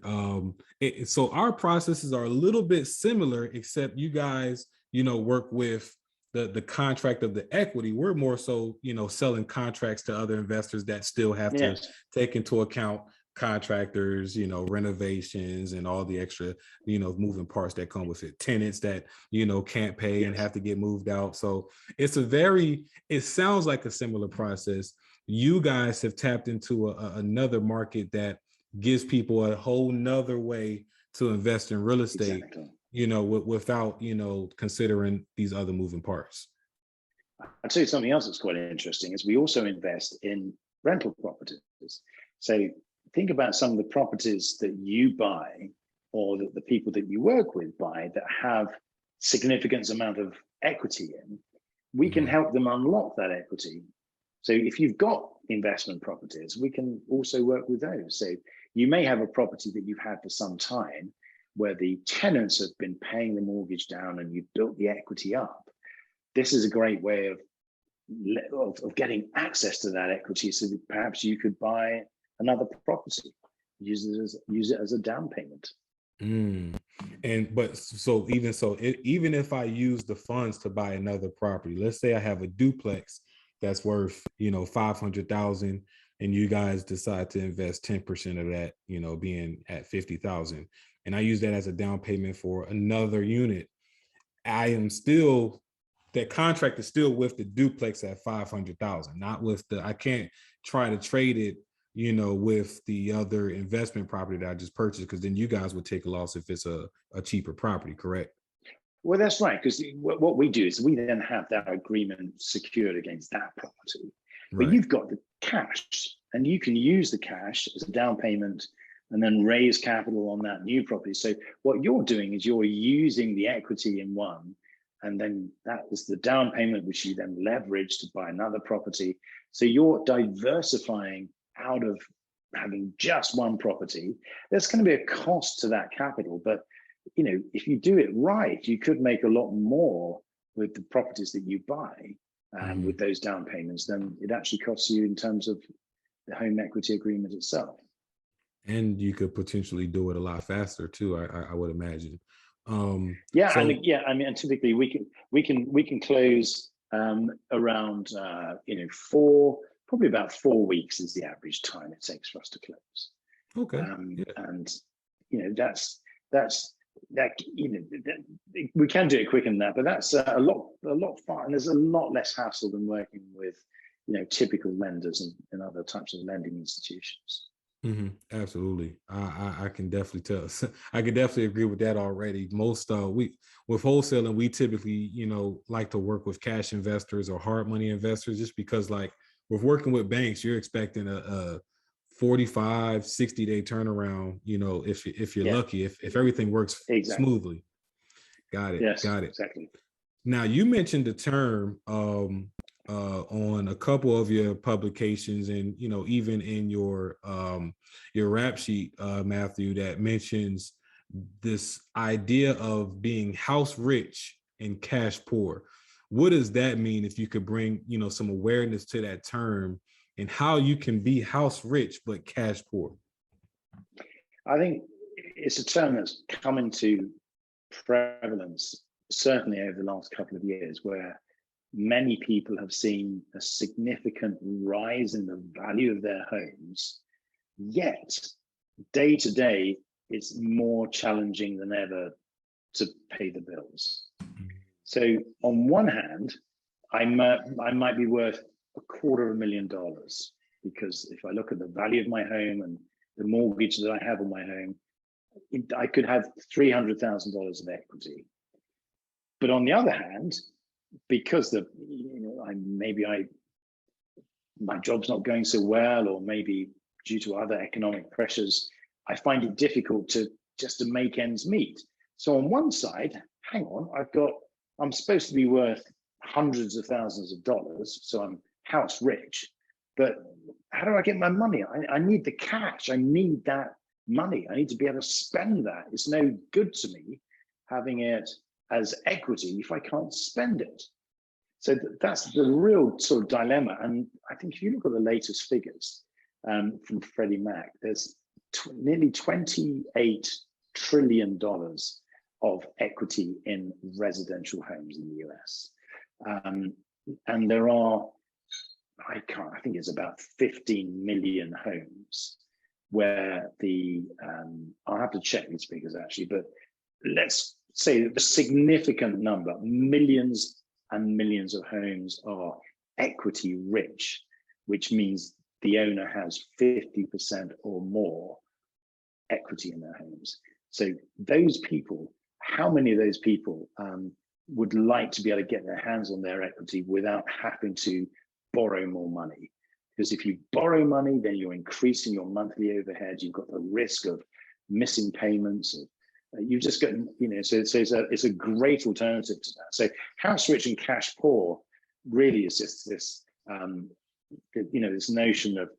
so our processes are a little bit similar, except you guys, work with the contract of the equity. We're more so, selling contracts to other investors that still have to take into account contractors, renovations, and all the extra, moving parts that come with it. Tenants that, can't pay and have to get moved out. So it sounds like a similar process. You guys have tapped into another market that gives people a whole nother way to invest in real estate, without, considering these other moving parts. I'll tell you something else that's quite interesting is we also invest in rental properties. So think about some of the properties that you buy, or that the people that you work with buy, that have significant amount of equity in. We can help them unlock that equity. So if you've got investment properties, we can also work with those. So you may have a property that you've had for some time where the tenants have been paying the mortgage down and you've built the equity up. This is a great way of getting access to that equity, so that perhaps you could buy another property, use it as a down payment. Mm. And but so even so, even if I use the funds to buy another property, let's say I have a duplex that's worth, 500,000, and you guys decide to invest 10% of that, being at 50,000, and I use that as a down payment for another unit. I am still that contract is still with the duplex at 500,000, not with I can't try to trade it, with the other investment property that I just purchased, because then you guys would take a loss if it's a cheaper property, correct? Well, that's right, because what we do is we then have that agreement secured against that property. But Right. you've got the cash, and you can use the cash as a down payment and then raise capital on that new property. So what you're doing is you're using the equity in one, and then that is the down payment, which you then leverage to buy another property. So you're diversifying out of having just one property. There's going to be a cost to that capital, but if you do it right, you could make a lot more with the properties that you buy with those down payments than it actually costs you in terms of the home equity agreement itself. And you could potentially do it a lot faster too, I would imagine. And typically we can close around probably about 4 weeks is the average time it takes for us to close. Okay. And we can do it quicker than that, but that's a lot far, and there's a lot less hassle than working with typical lenders and other types of lending institutions. Absolutely. I can definitely tell. I can definitely agree with that already. Most we with wholesaling, we typically, like to work with cash investors or hard money investors, just because like with working with banks, you're expecting a 45, 60-day turnaround, if you're lucky, if everything works smoothly. Got it. Yes, Got it. exactly. Now you mentioned the term on a couple of your publications, and even in your rap sheet, Matthew, that mentions this idea of being house rich and cash poor. What does that mean? If you could bring some awareness to that term and how you can be house rich but cash poor. I think it's a term that's come into prevalence certainly over the last couple of years, where many people have seen a significant rise in the value of their homes, yet day to day it's more challenging than ever to pay the bills. So on one hand, I might be worth $250,000, because if I look at the value of my home and the mortgage that I have on my home, I could have $300,000 of equity. But on the other hand, because my job's not going so well, or maybe due to other economic pressures, I find it difficult to make ends meet. So on one side, hang on, I'm supposed to be worth hundreds of thousands of dollars, so I'm house rich, but how do I get my money? I need the cash. I need that money. I need to be able to spend that. It's no good to me having it as equity if I can't spend it. So that's the real sort of dilemma. And I think if you look at the latest figures from Freddie Mac, there's nearly $28 trillion of equity in residential homes in the US. And there are, I think it's about 15 million homes where I'll have to check these figures actually, but let's say the significant number, millions and millions of homes are equity rich, which means the owner has 50% or more equity in their homes. So those people, how many of those people would like to be able to get their hands on their equity without having to borrow more money? Because if you borrow money, then you're increasing your monthly overhead. You've got the risk of missing payments. You've just got, so it's a great alternative to that. So house rich and cash poor really is just this, this notion of,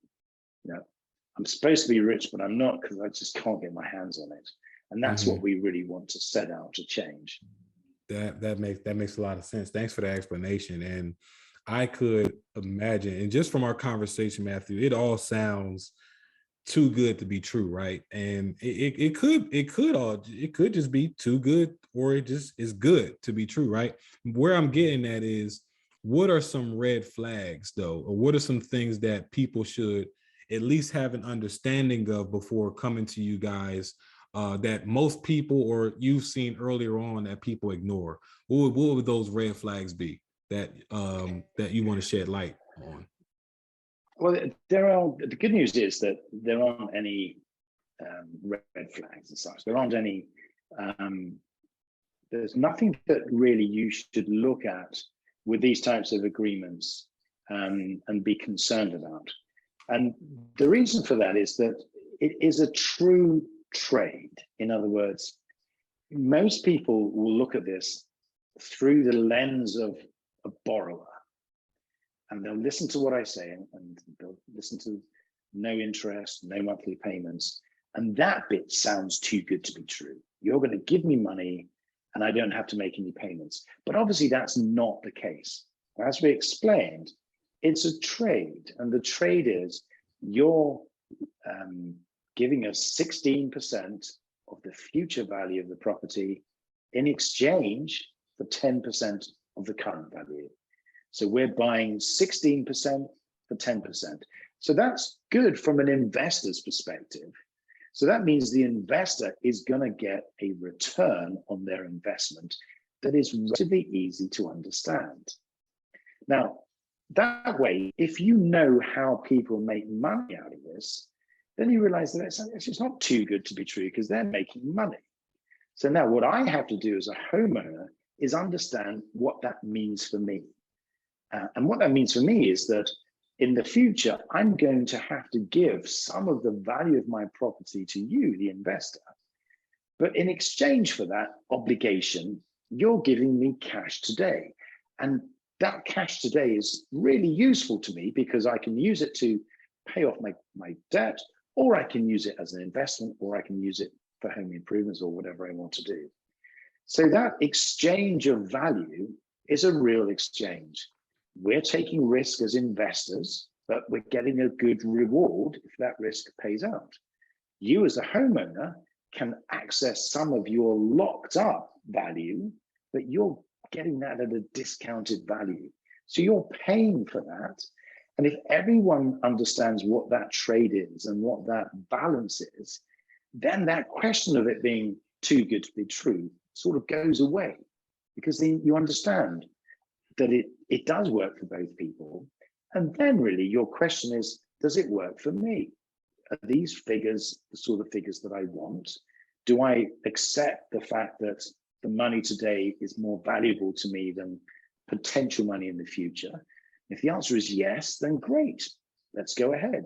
I'm supposed to be rich, but I'm not, because I just can't get my hands on it. And that's what we really want to set out to change. That makes a lot of sense. Thanks for the explanation. And I could imagine, and just from our conversation, Matthew, it all sounds too good to be true, right? And it could just be too good, or it just is good to be true, right? Where I'm getting at is, what are some red flags though, or what are some things that people should at least have an understanding of before coming to you guys, that most people, or you've seen earlier on, that people ignore? What would those red flags be that that you want to shed light on? Well, there are. The good news is that there aren't any red flags as such. There aren't any. There's nothing that really you should look at with these types of agreements and be concerned about. And the reason for that is that it is a true trade. In other words, most people will look at this through the lens of a borrower, and they'll listen to what I say, and they'll listen to no interest, no monthly payments. And that bit sounds too good to be true. You're going to give me money and I don't have to make any payments. But obviously that's not the case. As we explained, it's a trade, and the trade is you're giving us 16% of the future value of the property in exchange for 10% of the current value. So we're buying 16% for 10%. So that's good from an investor's perspective. So that means the investor is going to get a return on their investment that is relatively easy to understand. Now, that way, if you know how people make money out of this, then you realize that it's just not too good to be true, because they're making money. So now what I have to do as a homeowner is understand what that means for me. And what that means for me is that in the future, I'm going to have to give some of the value of my property to you, the investor. But in exchange for that obligation, you're giving me cash today. And that cash today is really useful to me, because I can use it to pay off my debt, or I can use it as an investment, or I can use it for home improvements or whatever I want to do. So that exchange of value is a real exchange. We're taking risk as investors, but we're getting a good reward if that risk pays out. You as a homeowner can access some of your locked up value, but you're getting that at a discounted value. So you're paying for that. And if everyone understands what that trade is and what that balance is, then that question of it being too good to be true sort of goes away, because then you understand that it does work for both people. And then really your question is, does it work for me? Are these figures the sort of figures that I want? Do I accept the fact that the money today is more valuable to me than potential money in the future? If the answer is yes, then great, let's go ahead.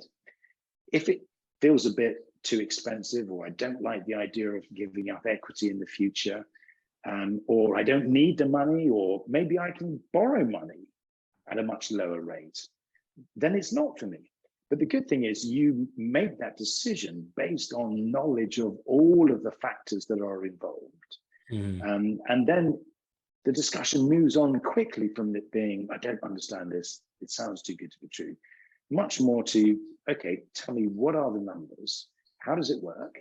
If it feels a bit too expensive, or I don't like the idea of giving up equity in the future, or I don't need the money, or maybe I can borrow money at a much lower rate, then it's not for me. But the good thing is you make that decision based on knowledge of all of the factors that are involved. And then the discussion moves on quickly from it being, I don't understand this, it sounds too good to be true, much more to, okay, tell me, what are the numbers? How does it work?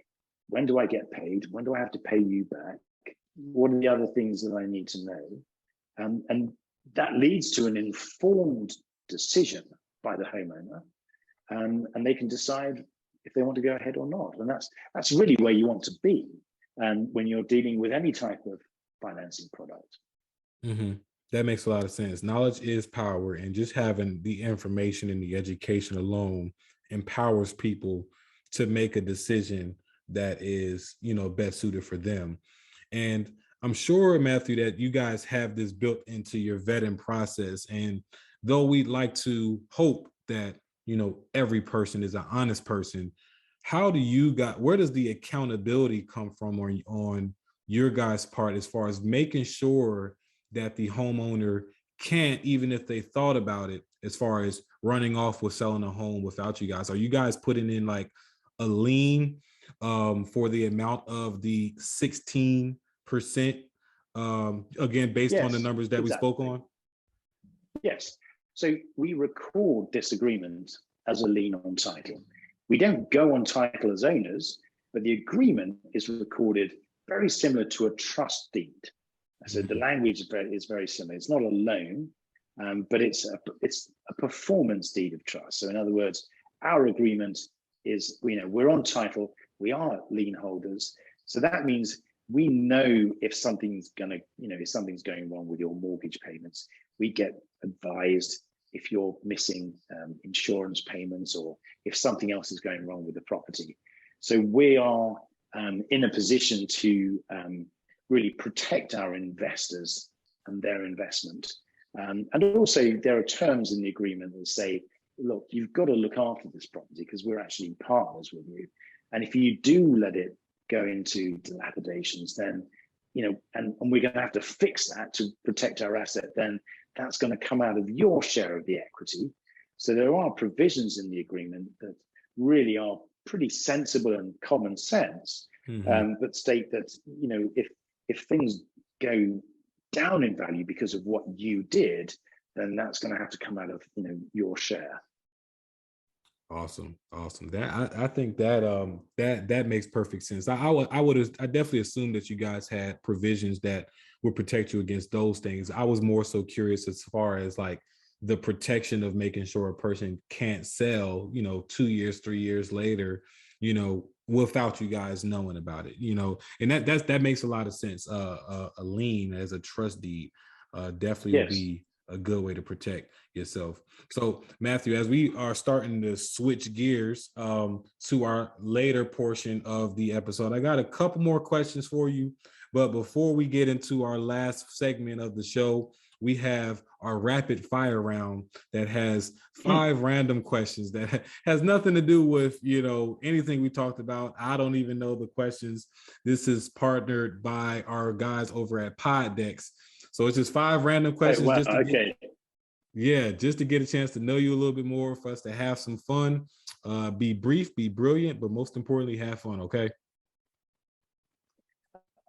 When do I get paid? When do I have to pay you back? What are the other things that I need to know? And that leads to an informed decision by the homeowner, and they can decide if they want to go ahead or not. And that's really where you want to be when you're dealing with any type of financing product. That makes a lot of sense. Knowledge is power, and just having the information and the education alone empowers people to make a decision that is, best suited for them. And I'm sure, Matthew, that you guys have this built into your vetting process. And though we'd like to hope that, every person is an honest person, where does the accountability come from on your guys' part, as far as making sure that the homeowner can't, even if they thought about it, as far as running off with selling a home without you guys? Are you guys putting in like a lien for the amount of the 16%, again, based on the numbers that we spoke on? Yes. So we record this agreement as a lien on title. We don't go on title as owners, but the agreement is recorded very similar to a trust deed. So the language is very similar. It's not a loan, but it's a performance deed of trust. So in other words, our agreement is, we're on title, we are lien holders. So that means we know if something's going wrong with your mortgage payments. We get advised if you're missing insurance payments, or if something else is going wrong with the property. So we are in a position to really protect our investors and their investment. And also there are terms in the agreement that say, look, you've got to look after this property because we're actually partners with you. And if you do let it go into dilapidations, then, and we're going to have to fix that to protect our asset, then that's going to come out of your share of the equity. So there are provisions in the agreement that really are pretty sensible and common sense, that state that, if things go down in value because of what you did, then that's going to have to come out of your share. Awesome. That I think that that makes perfect sense. I definitely assumed that you guys had provisions that would protect you against those things. I was more so curious as far as like the protection of making sure a person can't sell, 2 years, 3 years later, without you guys knowing about it, and that makes a lot of sense. A lien as a trust deed definitely would be a good way to protect yourself. So Matthew, as we are starting to switch gears to our later portion of the episode, I got a couple more questions for you. But before we get into our last segment of the show, we have our rapid fire round that has 5 random questions that has nothing to do with, anything we talked about. I don't even know the questions. This is partnered by our guys over at Poddex. So it's just 5 random questions. Wow, Just to get a chance to know you a little bit more, for us to have some fun. Be brief, be brilliant, but most importantly, have fun, okay?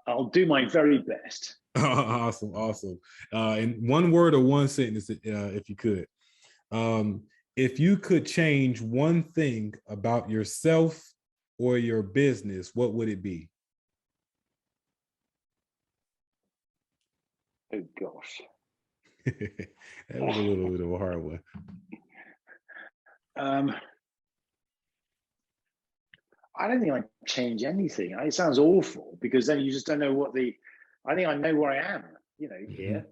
I'll do my very best. Awesome. In one word or one sentence, if you could. If you could change one thing about yourself or your business, what would it be? Oh gosh. That was a little bit of a hard one. I don't think I'd change anything. It sounds awful because then you just don't know I think I know where I am, here.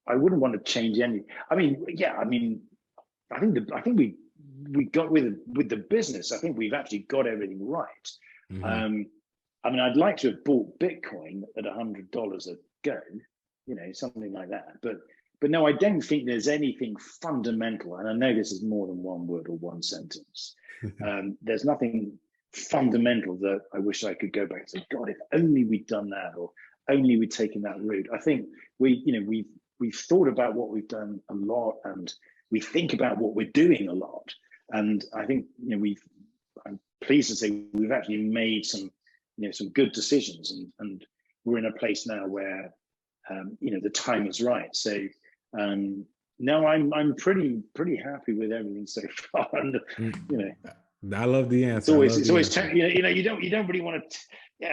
I wouldn't want to change any. I think we got with the business. I think we've actually got everything right. I'd like to have bought Bitcoin at $100 a go, something like that. But no, I don't think there's anything fundamental. And I know this is more than one word or one sentence. There's nothing fundamental that I wish I could go back and say, God, if only we'd done that, or only we'd taken that route. I think we've thought about what we've done a lot, and we think about what we're doing a lot. And I think I'm pleased to say we've actually made some good decisions, and we're in a place now where the time is right. So no, I'm pretty happy with everything so far. And I love the answer. It's always you don't really want to.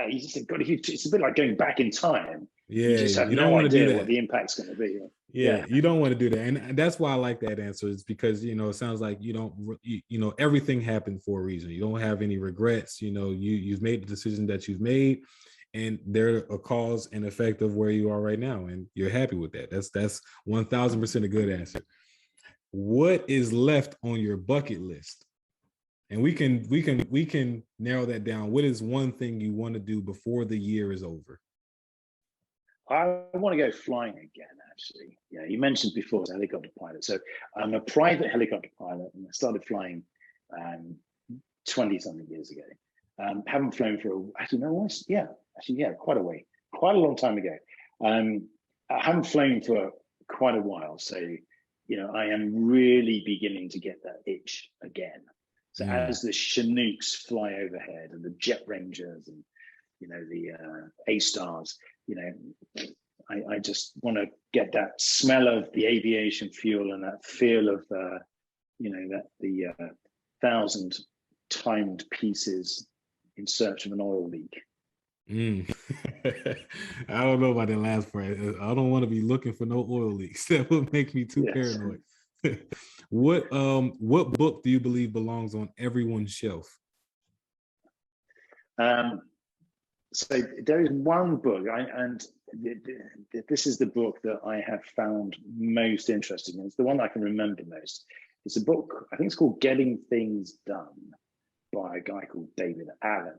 You just think, God, it's a bit like going back in time. Yeah, you just have no idea what the impact's going to be. Yeah, you don't want to do that, and that's why I like that answer. Is because it sounds like you don't. Everything happened for a reason. You don't have any regrets. You've made the decision that you've made, and they're a cause and effect of where you are right now, and you're happy with that. That's 1000% a good answer. What is left on your bucket list? And we can narrow that down. What is one thing you want to do before the year is over? I want to go flying again, actually. You mentioned before as a helicopter pilot. So I'm a private helicopter pilot, and I started flying 20-something years ago. Haven't flown for quite a long time ago. I haven't flown for quite a while. So, I am really beginning to get that itch again. So as the Chinooks fly overhead, and the Jet Rangers, and the A-Stars, I just want to get that smell of the aviation fuel and that feel of that the 1,000 timed pieces in search of an oil leak. I don't know about that last part. I don't want to be looking for no oil leaks. That would make me too paranoid. What book do you believe belongs on everyone's shelf? So there is one book, and this is the book that I have found most interesting, and it's the one I can remember most. It's a book, I think it's called Getting Things Done by a guy called David Allen.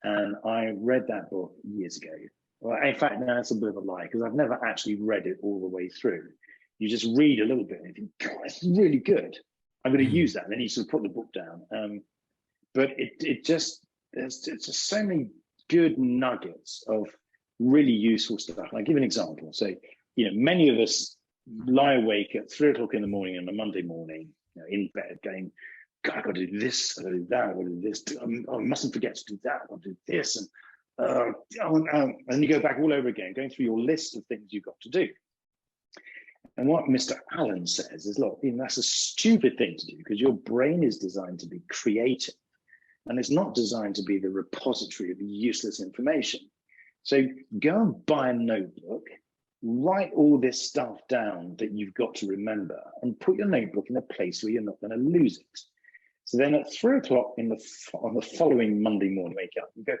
And I read that book years ago. Well, in fact, no, that's a bit of a lie, because I've never actually read it all the way through. You just read a little bit and you think, God, it's really good. I'm going to use that. And then you sort of put the book down. But there's just so many good nuggets of really useful stuff. I'll give an example. So, many of us lie awake at 3:00 in the morning on a Monday morning, in bed going, God, I've got to do this, I've got to do that, I've got to do this. I mustn't forget to do that, I've got to do this. And you go back all over again, going through your list of things you've got to do. And what Mr. Allen says is, look, that's a stupid thing to do, because your brain is designed to be creative. And it's not designed to be the repository of useless information. So go and buy a notebook, write all this stuff down that you've got to remember, and put your notebook in a place where you're not going to lose it. So then at 3:00 on the following Monday morning, wake up and go,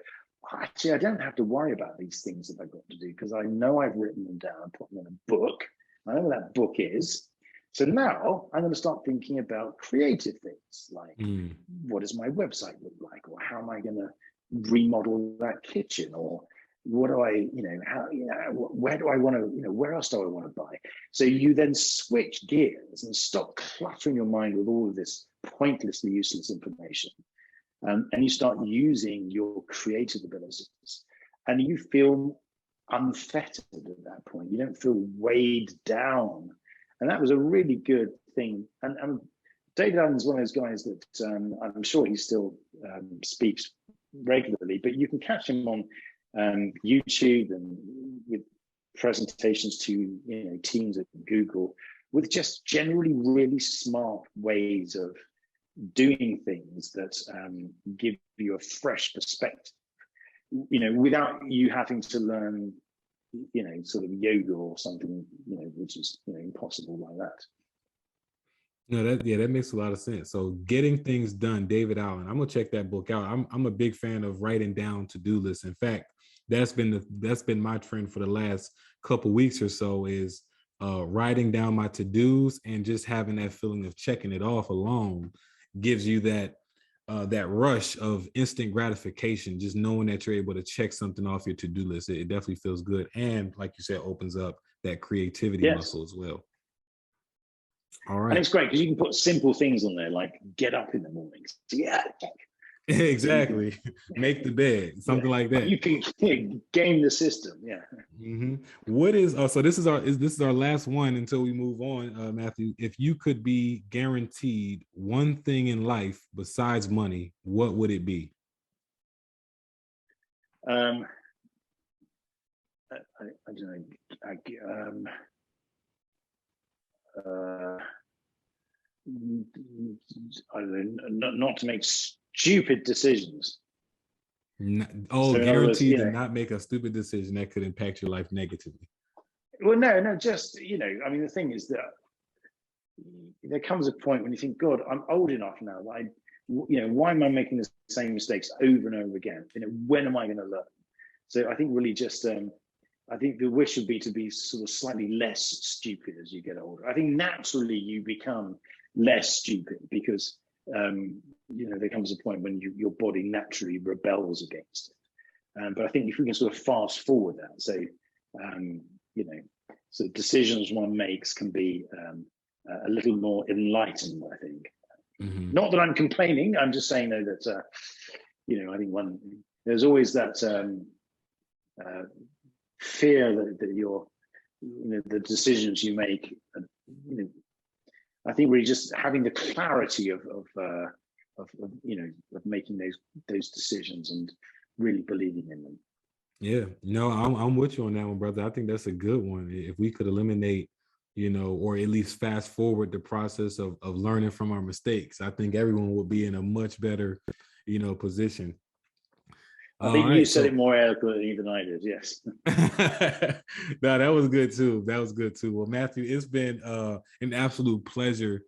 actually, I don't have to worry about these things that I've got to do, because I know I've written them down and put them in a book. I know what that book is. So now I'm going to start thinking about creative things like, what does my website look like? Or how am I going to remodel that kitchen? Or what do I, where do I want to, where else do I want to buy? So you then switch gears and stop cluttering your mind with all of this pointlessly useless information. And you start using your creative abilities, and you feel unfettered at that point. You don't feel weighed down. And that was a really good thing. And David Allen's one of those guys that I'm sure he still speaks regularly, but you can catch him on YouTube and with presentations to teams at Google, with just generally really smart ways of doing things that give you a fresh perspective, without you having to learn sort of yoga or something, which is impossible like that. No, that makes a lot of sense. So Getting Things Done, David Allen. I'm gonna check that book out. I'm a big fan of writing down to-do lists. In fact, that's been my trend for the last couple weeks or so, is writing down my to-dos, and just having that feeling of checking it off alone gives you that rush of instant gratification, just knowing that you're able to check something off your to-do list. It definitely feels good. And like you said, opens up that creativity muscle as well. All right. And it's great because you can put simple things on there, like get up in the morning. Yeah. Exactly. Make the bed, something like that. You can game the system. Yeah. What is so this is our last one until we move on, Matthew. If you could be guaranteed one thing in life besides money, what would it be? I don't know. Not to make stupid decisions. Guaranteed to not make a stupid decision that could impact your life negatively. Well, no, just, the thing is that there comes a point when you think, God, I'm old enough now. Why am I making the same mistakes over and over again? When am I going to learn? So I think really just, I think the wish would be to be sort of slightly less stupid as you get older. I think naturally you become less stupid because, there comes a point when your body naturally rebels against it. But I think if we can sort of fast forward that, so decisions one makes can be a little more enlightened, I think. Not that I'm complaining, I'm just saying though that, I think there's always that fear that the decisions you make, I think we're just having the clarity of making those decisions and really believing in them. Yeah, I'm with you on that one, brother. I think that's a good one. If we could eliminate, or at least fast forward the process of learning from our mistakes, I think everyone would be in a much better, position. I think you said it more eloquently than I did. Yes. No, that was good too. That was good too. Well, Matthew, it's been an absolute pleasure,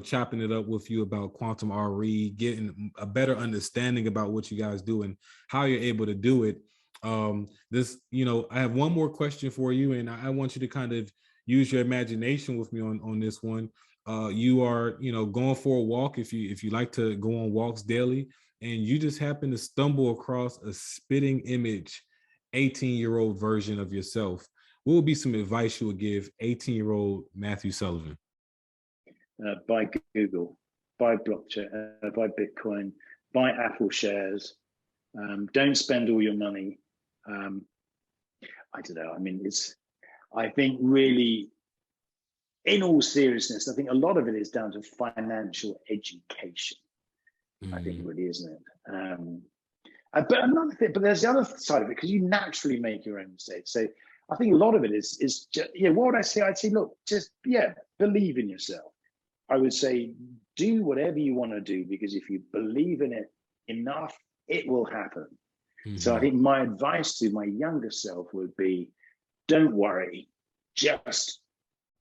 chopping it up with you about Quantum RE, getting a better understanding about what you guys do and how you're able to do it. I have one more question for you, and I want you to kind of use your imagination with me on this one. You are, going for a walk if you like to go on walks daily, and you just happen to stumble across a spitting image 18-year-old version of yourself. What would be some advice you would give 18-year-old Matthew Sullivan? Buy Google, buy blockchain, buy Bitcoin, buy Apple shares. Don't spend all your money. I don't know. I mean, I think really, in all seriousness, I think a lot of it is down to financial education. I think really, isn't it? But another thing, but there's the other side of it, because you naturally make your own mistakes. So I think a lot of it is just, what would I say? I'd say, look, just, believe in yourself. I would say, do whatever you want to do, because if you believe in it enough, it will happen. So I think my advice to my younger self would be, don't worry, just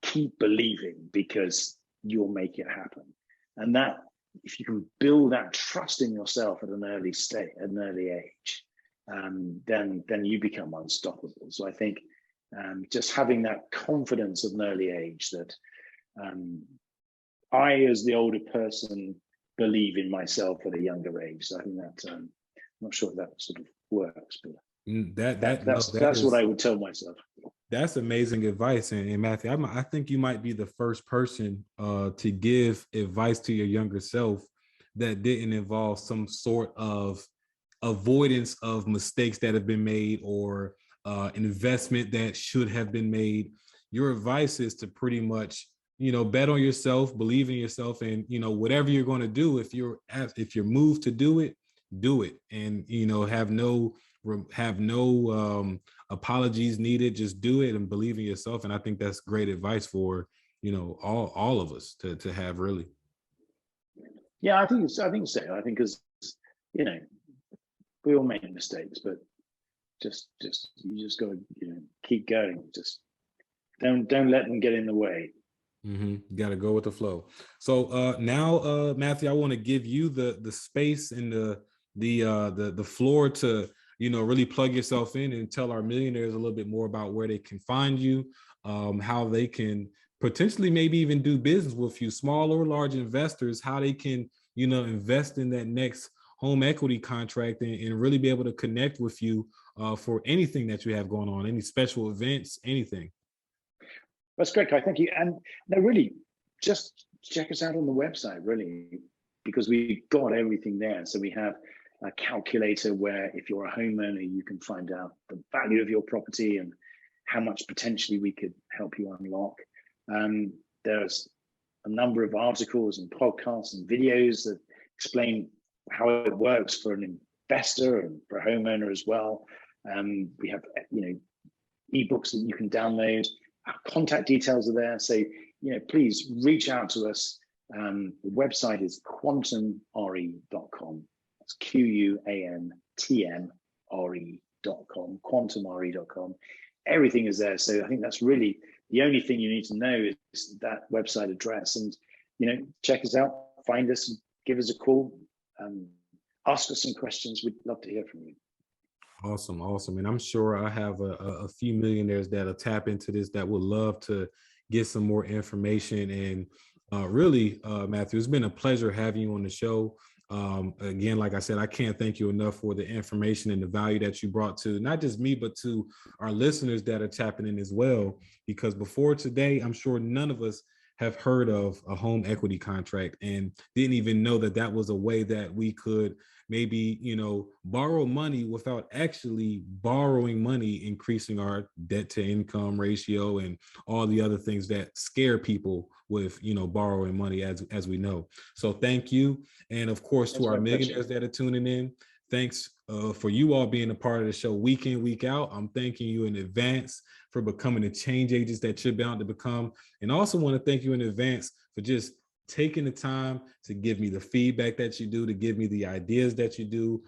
keep believing, because you'll make it happen. And that, if you can build that trust in yourself at an early age, then you become unstoppable. So I think just having that confidence at an early age that I, as the older person, believe in myself at a younger age. So I think that I'm not sure if that sort of works, but that's what I would tell myself. That's amazing advice. And Matthew, I think you might be the first person to give advice to your younger self that didn't involve some sort of avoidance of mistakes that have been made or investment that should have been made. Your advice is to pretty much, bet on yourself, believe in yourself, and, whatever you're going to do, if you're moved to do it, and, have no apologies needed. Just do it and believe in yourself. And I think that's great advice for, all of us to have, really. Yeah, I think so. I think because, we all make mistakes, but just you just got to, keep going. Just don't let them get in the way. You got to go with the flow. So now, Matthew, I want to give you the space and the floor to, really plug yourself in and tell our millionaires a little bit more about where they can find you, how they can potentially maybe even do business with you, small or large investors, how they can, invest in that next home equity contract and really be able to connect with you for anything that you have going on, any special events, anything. That's great, Kai. Thank you. And no, really, just check us out on the website, really, because we've got everything there. So we have a calculator where if you're a homeowner, you can find out the value of your property and how much potentially we could help you unlock. There's a number of articles and podcasts and videos that explain how it works for an investor and for a homeowner as well. We have, ebooks that you can download. Our contact details are there. So, please reach out to us. The website is quantumre.com. That's QUANTMRE.com, quantumre.com. Everything is there. So I think that's really the only thing you need to know is that website address. And, check us out, find us, give us a call, ask us some questions. We'd love to hear from you. Awesome. And I'm sure I have a few millionaires that'll tap into this that would love to get some more information. And really, Matthew, it's been a pleasure having you on the show. Again, like I said, I can't thank you enough for the information and the value that you brought to not just me, but to our listeners that are tapping in as well. Because before today, I'm sure none of us have heard of a home equity contract and didn't even know that was a way that we could maybe, borrow money without actually borrowing money, increasing our debt to income ratio and all the other things that scare people with, borrowing money, as we know. So thank you. And of course, to our millionaires that are tuning in, Thanks for you all being a part of the show week in, week out. I'm thanking you in advance for becoming the change agents that you're bound to become. And also want to thank you in advance for just taking the time to give me the feedback that you do, to give me the ideas that you do.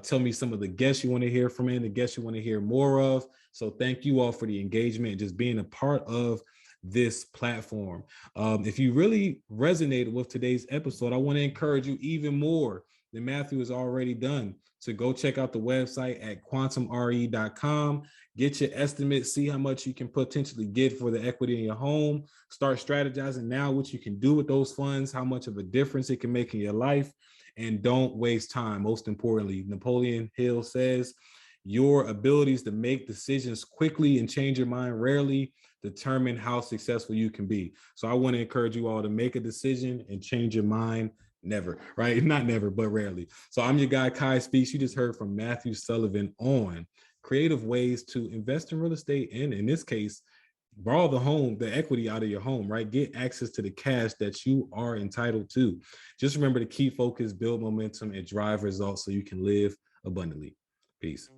Tell me some of the guests you want to hear from and the guests you want to hear more of. So thank you all for the engagement and just being a part of this platform. If you really resonated with today's episode, I want to encourage you even more than Matthew has already done to go check out the website at quantumre.com. Get your estimate, see how much you can potentially get for the equity in your home. Start strategizing now what you can do with those funds, how much of a difference it can make in your life, and don't waste time. Most importantly, Napoleon Hill says, your abilities to make decisions quickly and change your mind rarely determine how successful you can be. So I want to encourage you all to make a decision and change your mind. Never, right? Not never, but rarely. So I'm your guy, Kai Speaks. You just heard from Matthew Sullivan on creative ways to invest in real estate and, in this case, borrow the equity out of your home, right? Get access to the cash that you are entitled to. Just remember to keep focus, build momentum, and drive results so you can live abundantly. Peace.